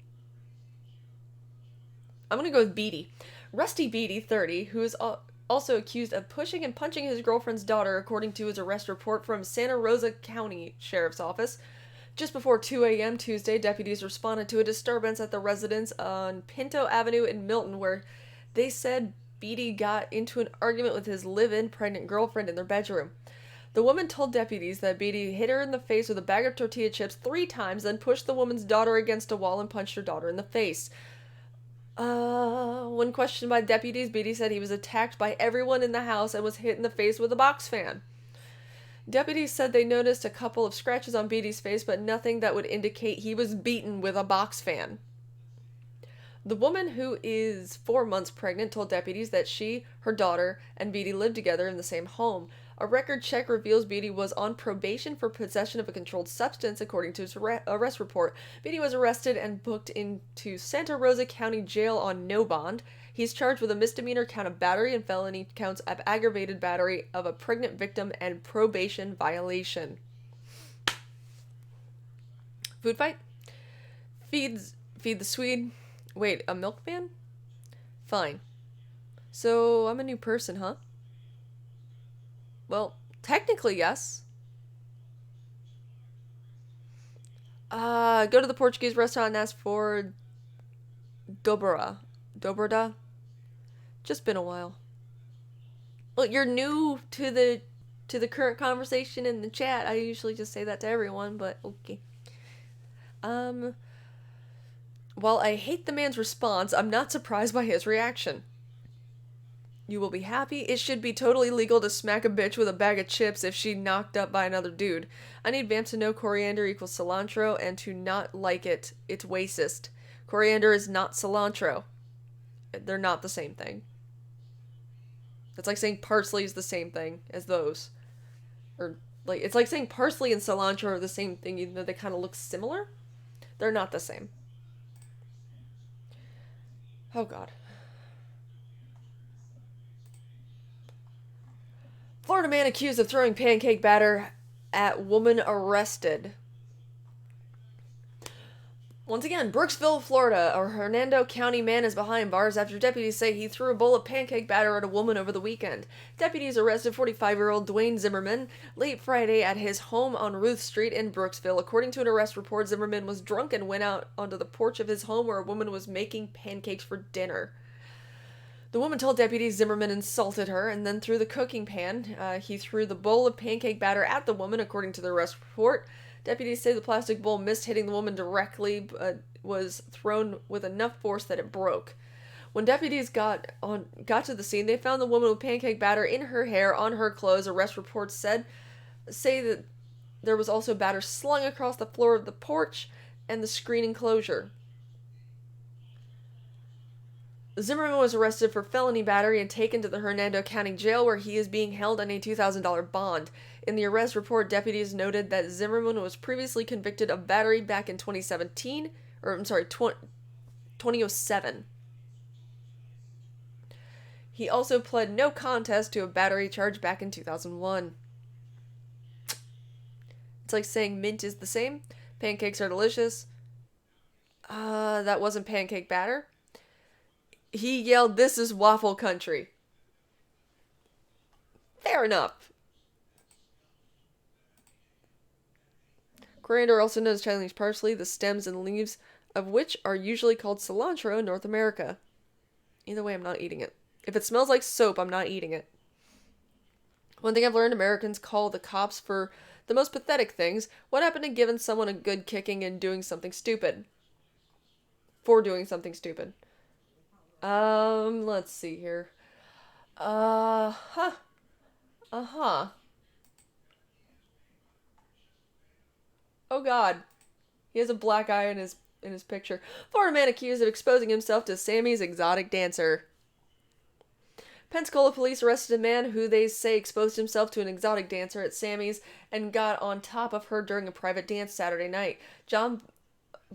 I'm gonna go with Beatty. Rusty Beatty, 30, who is also accused of pushing and punching his girlfriend's daughter, according to his arrest report from Santa Rosa County Sheriff's Office. Just before 2 a.m. Tuesday, deputies responded to a disturbance at the residence on Pinto Avenue in Milton, where they said Beatty got into an argument with his live-in pregnant girlfriend in their bedroom. The woman told deputies that Beatty hit her in the face with a bag of tortilla chips 3 times, then pushed the woman's daughter against a wall and punched her daughter in the face. When questioned by deputies, Beatty said he was attacked by everyone in the house and was hit in the face with a box fan. Deputies said they noticed a couple of scratches on Beatty's face, but nothing that would indicate he was beaten with a box fan. The woman, who is 4 months pregnant, told deputies that she, her daughter, and Beatty lived together in the same home. A record check reveals Beatty was on probation for possession of a controlled substance, according to his arrest report. Beatty was arrested and booked into Santa Rosa County Jail on no bond. He's charged with a misdemeanor count of battery and felony counts of aggravated battery of a pregnant victim and probation violation. Food fight? Feed the Swede. Wait, a milkman? Fine. So, I'm a new person, huh? Well, technically, yes. Go to the Portuguese restaurant and ask for Dobrada. Dobrada? Just been a while. Well, you're new to the current conversation in the chat. I usually just say that to everyone, but okay. While I hate the man's response, I'm not surprised by his reaction. You will be happy. It should be totally legal to smack a bitch with a bag of chips if she knocked up by another dude. I need Vamp to know coriander equals cilantro and to not like it. It's racist. Coriander is not cilantro. They're not the same thing. It's like saying parsley is the same thing as those. Or, like, it's like saying parsley and cilantro are the same thing, even though they kind of look similar. They're not the same. Oh, God. Florida man accused of throwing pancake batter at woman arrested. Once again, Brooksville, Florida. A Hernando County man is behind bars after deputies say he threw a bowl of pancake batter at a woman over the weekend. Deputies arrested 45-year-old Dwayne Zimmerman late Friday at his home on Ruth Street in Brooksville. According to an arrest report, Zimmerman was drunk and went out onto the porch of his home where a woman was making pancakes for dinner. The woman told deputies Zimmerman insulted her and then threw the cooking pan. He threw the bowl of pancake batter at the woman, according to the arrest report. Deputies say the plastic bowl missed hitting the woman directly, but was thrown with enough force that it broke. When deputies got to the scene, they found the woman with pancake batter in her hair, on her clothes. Arrest reports say that there was also batter slung across the floor of the porch and the screen enclosure. Zimmerman was arrested for felony battery and taken to the Hernando County Jail, where he is being held on a $2,000 bond. In the arrest report, deputies noted that Zimmerman was previously convicted of battery back in 2007. He also pled no contest to a battery charge back in 2001. It's like saying mint is the same. Pancakes are delicious. That wasn't pancake batter. He yelled, "This is waffle country." Fair enough. Coriander, also known as Chinese parsley, the stems and leaves of which are usually called cilantro in North America. Either way, I'm not eating it. If it smells like soap, I'm not eating it. One thing I've learned, Americans call the cops for the most pathetic things. What happened to giving someone a good kicking and doing something stupid? For doing something stupid. Let's see here. Uh-huh. Oh God. He has a black eye in his picture. Florida man accused of exposing himself to Sammy's exotic dancer. Pensacola police arrested a man who they say exposed himself to an exotic dancer at Sammy's and got on top of her during a private dance Saturday night. John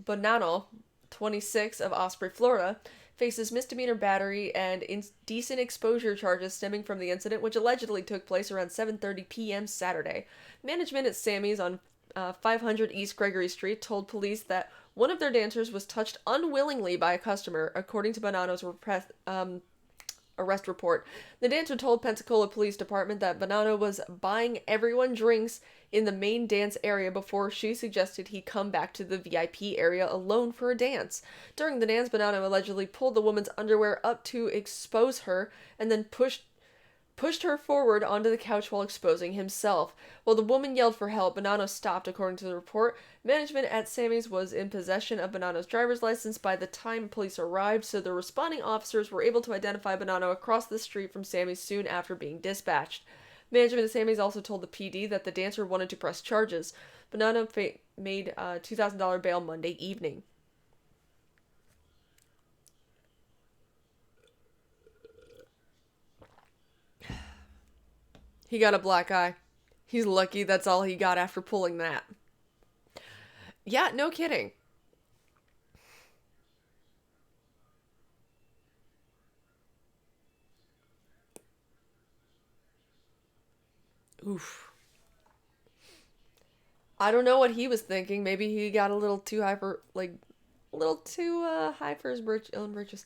Bonanno, 26, of Osprey, Florida, faces misdemeanor battery and indecent exposure charges stemming from the incident, which allegedly took place around 7:30 p.m. Saturday. Management at Sammy's on 500 East Gregory Street told police that one of their dancers was touched unwillingly by a customer, according to Bonanno's arrest report. The dancer told Pensacola Police Department that Bonanno was buying everyone drinks in the main dance area before she suggested he come back to the VIP area alone for a dance. During the dance, Bonanno allegedly pulled the woman's underwear up to expose her and then pushed her forward onto the couch while exposing himself. While the woman yelled for help, Bonanno stopped, according to the report. Management at Sammy's was in possession of Bonanno's driver's license by the time police arrived, so the responding officers were able to identify Bonanno across the street from Sammy's soon after being dispatched. Management at Sammy's also told the PD that the dancer wanted to press charges. Bonanno made a $2,000 bail Monday evening. He got a black eye. He's lucky that's all he got after pulling that. Yeah, no kidding. Oof. I don't know what he was thinking. Maybe he got a little too hyper, like, a little too high for his own britches.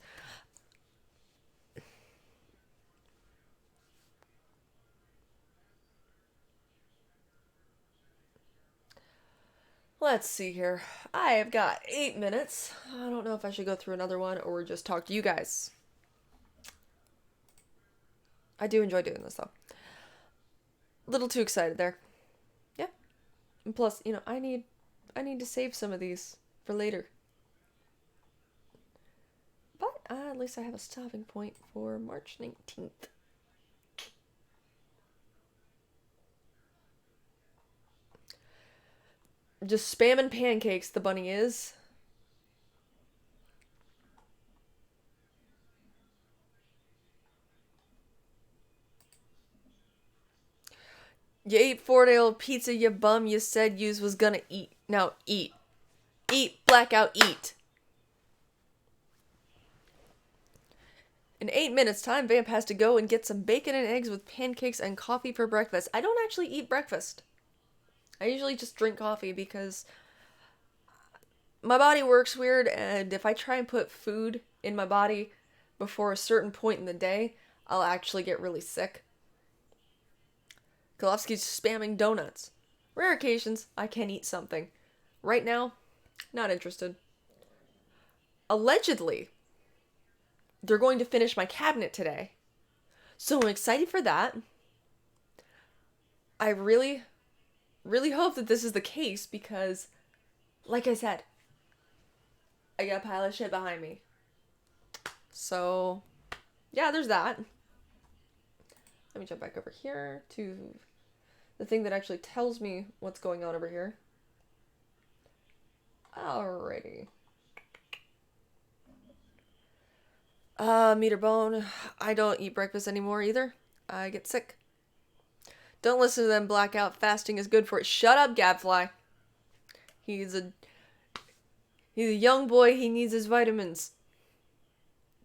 Let's see here. I have got 8 minutes. I don't know if I should go through another one or just talk to you guys. I do enjoy doing this, though. A little too excited there. Yeah. And plus, you know, I need to save some of these for later. But at least I have a stopping point for March 19th. Just spamming pancakes, the bunny is. You ate 4-day-old pizza, you bum. You said yous was gonna eat. Now eat. Eat, blackout, eat. In 8 minutes time, Vamp has to go and get some bacon and eggs with pancakes and coffee for breakfast. I don't actually eat breakfast. I usually just drink coffee because my body works weird, and if I try and put food in my body before a certain point in the day, I'll actually get really sick. Kolofsky's spamming donuts. Rare occasions, I can eat something. Right now, not interested. Allegedly, they're going to finish my cabinet today. So I'm excited for that. I really hope that this is the case because, like I said, I got a pile of shit behind me. So, yeah, there's that. Let me jump back over here to the thing that actually tells me what's going on over here. Alrighty. Meat or bone. I don't eat breakfast anymore either. I get sick. Don't listen to them. Blackout fasting is good for it. Shut up, Gadfly. He's a young boy. He needs his vitamins.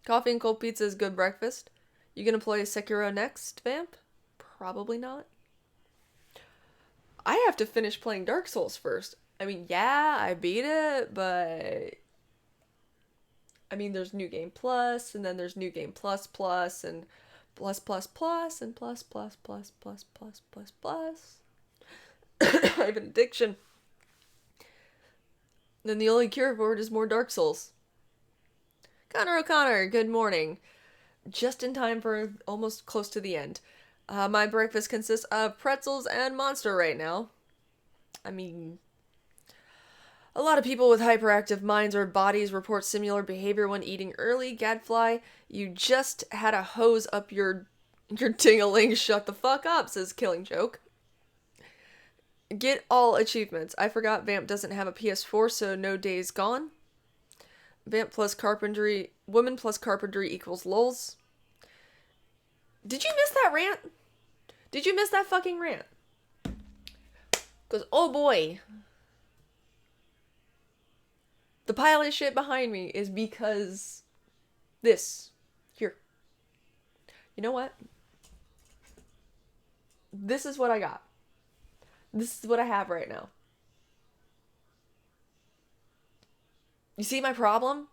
Coffee and cold pizza is good breakfast. You gonna play Sekiro next, Vamp? Probably not. I have to finish playing Dark Souls first. I mean, yeah, I beat it, but I mean, there's New Game Plus, and then there's New Game Plus Plus, and plus plus plus, and plus plus plus plus plus plus plus. I have an addiction. Then the only cure for it is more Dark Souls. Connor O'Connor, good morning. Just in time for almost close to the end. My breakfast consists of pretzels and Monster right now. I mean, a lot of people with hyperactive minds or bodies report similar behavior when eating early. Gadfly, you just had a hose up your ding-a-ling. Shut the fuck up, says Killing Joke. Get all achievements. I forgot Vamp doesn't have a PS4, so no days gone. Vamp plus carpentry. Woman plus carpentry equals lols. Did you miss that rant? Did you miss that fucking rant? Because, oh boy. The pile of shit behind me is because this. Here. You know what? This is what I got. This is what I have right now. You see my problem?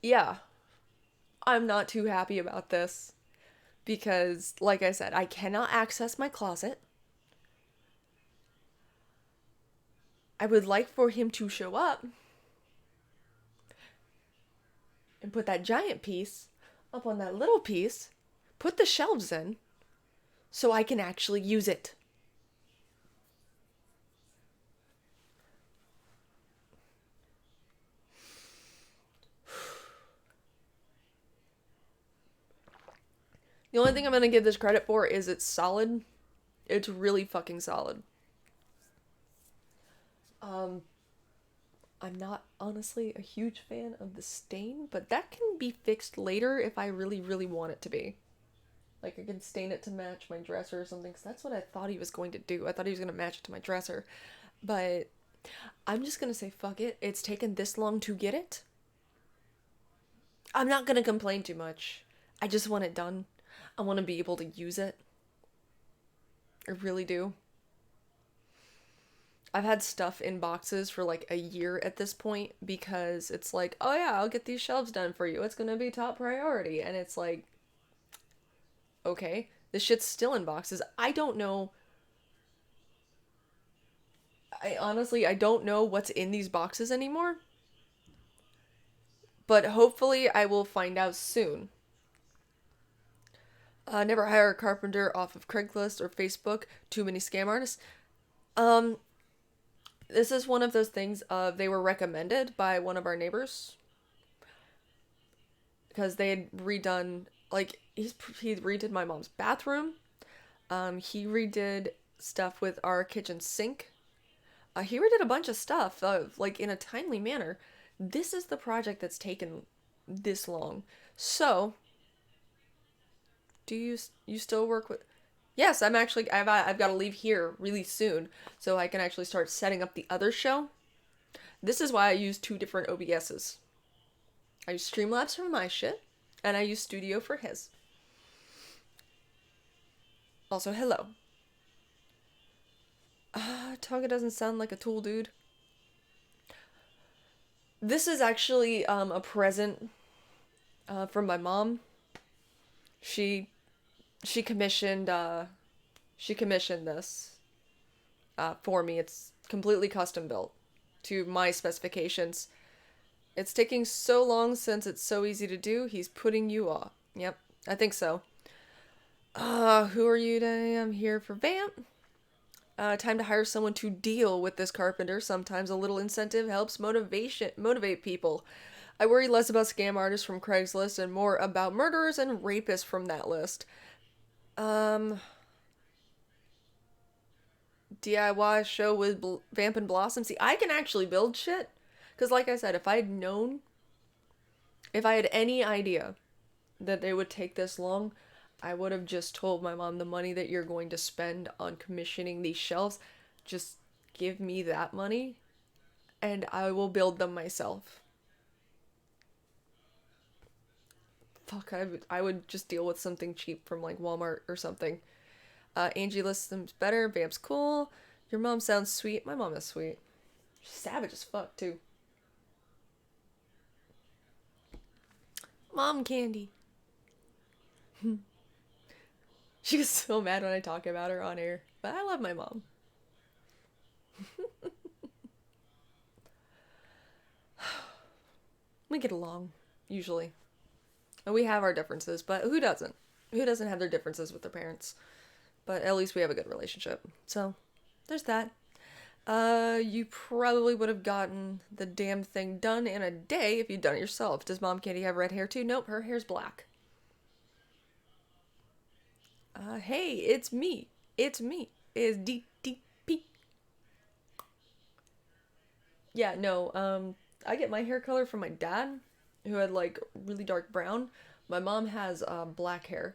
Yeah. I'm not too happy about this. Because, like I said, I cannot access my closet. I would like for him to show up and put that giant piece up on that little piece, put the shelves in, so I can actually use it. The only thing I'm going to give this credit for is it's solid. It's really fucking solid. I'm not honestly a huge fan of the stain, but that can be fixed later if I really, really want it to be. Like, I can stain it to match my dresser or something, because that's what I thought he was going to do. I thought he was going to match it to my dresser. But I'm just going to say, fuck it. It's taken this long to get it. I'm not going to complain too much. I just want it done. I want to be able to use it. I really do. I've had stuff in boxes for like a year at this point because it's like, oh yeah, I'll get these shelves done for you. It's going to be top priority. And it's like, okay, this shit's still in boxes. I don't know. I don't know what's in these boxes anymore. But hopefully I will find out soon. Never hire a carpenter off of Craigslist or Facebook. Too many scam artists. This is one of those things they were recommended by one of our neighbors. Because they had redone, like, he redid my mom's bathroom. He redid stuff with our kitchen sink. He redid a bunch of stuff, like, in a timely manner. This is the project that's taken this long. So, do you still work with... Yes, I've got to leave here really soon so I can actually start setting up the other show. This is why I use 2 different OBSs. I use Streamlabs for my shit, and I use Studio for his. Also, hello. Tonga doesn't sound like a tool, dude. This is actually a present from my mom. She commissioned this for me. It's completely custom built to my specifications. It's taking so long since it's so easy to do. He's putting you off. Yep, I think so. Who are you today? I'm here for Vamp. Time to hire someone to deal with this carpenter. Sometimes a little incentive helps motivate people. I worry less about scam artists from Craigslist and more about murderers and rapists from that list. DIY show with Vamp and Blossom. See, I can actually build shit. Because like I said, if I had any idea that it would take this long, I would have just told my mom the money that you're going to spend on commissioning these shelves, just give me that money and I will build them myself. Fuck, I would just deal with something cheap from like Walmart or something. Angie lists them better. Vamp's cool. Your mom sounds sweet. My mom is sweet. She's savage as fuck too. Mom candy. She was so mad when I talk about her on air. But I love my mom. We get along, usually. And we have our differences, but who doesn't? Who doesn't have their differences with their parents? But at least we have a good relationship. So, there's that. You probably would have gotten the damn thing done in a day if you'd done it yourself. Does Mom Candy have red hair too? Nope, her hair's black. Hey, it's me. It's me. It's DTP. Yeah, no, I get my hair color from my dad, who had, like, really dark brown. My mom has, black hair.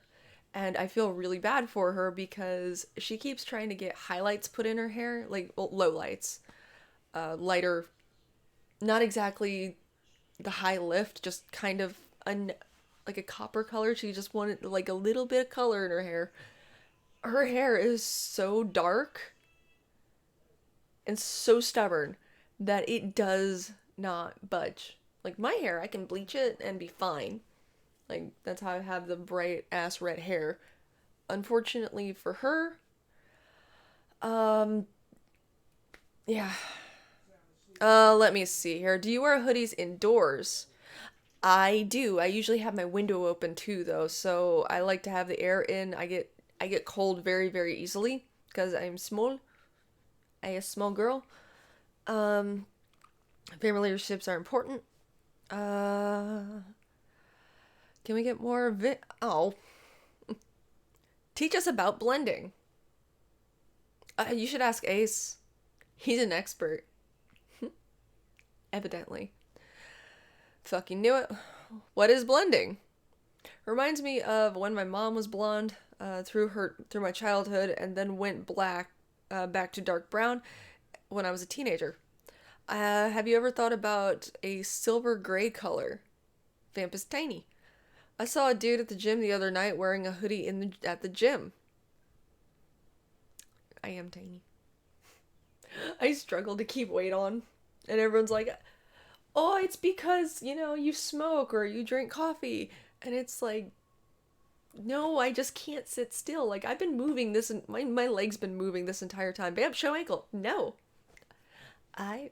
And I feel really bad for her because she keeps trying to get highlights put in her hair, like, well, low lights. Lighter, not exactly the high lift, just kind of like a copper color. She just wanted like a little bit of color in her hair. Her hair is so dark and so stubborn that it does not budge. Like my hair, I can bleach it and be fine. Like that's how I have the bright ass red hair. Unfortunately for her, yeah. Let me see here. Do you wear hoodies indoors? I do. I usually have my window open too though, so I like to have the air in. I get cold very, very easily because I'm small. I a small girl. Family relationships are important. Can we get more oh. Teach us about blending. You should ask Ace. He's an expert. Evidently. Fucking knew it. What is blending? Reminds me of when my mom was blonde through my childhood and then went black back to dark brown when I was a teenager. Have you ever thought about a silver gray color? Vamp is tiny. I saw a dude at the gym the other night wearing a hoodie at the gym. I am tiny. I struggle to keep weight on. And everyone's like, oh, it's because, you smoke or you drink coffee. And it's like, no, I just can't sit still. Like, I've been moving this, and my leg's been moving this entire time. Bam, show ankle. No. I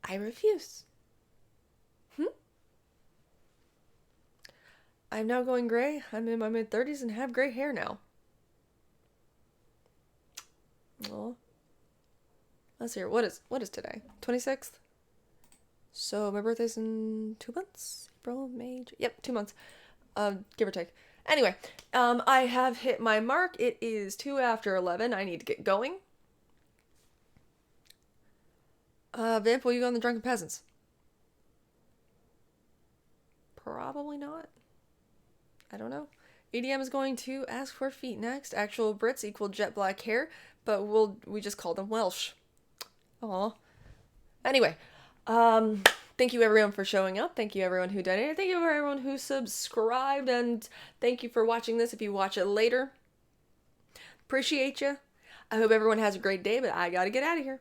refuse. I'm now going gray. I'm in my mid-30s and have gray hair now. Well, let's hear. What is today? 26th? So my birthday's in 2 months? April, May, yep, 2 months. Give or take. Anyway, I have hit my mark. It is 2 after 11. I need to get going. Vamp, will you go on the Drunken Peasants? Probably not. I don't know. EDM is going to ask for feet next. Actual Brits equal jet black hair, but we just call them Welsh. Aw. Anyway, thank you everyone for showing up. Thank you everyone who donated. Thank you for everyone who subscribed, and thank you for watching this if you watch it later. Appreciate you. I hope everyone has a great day, but I gotta get out of here.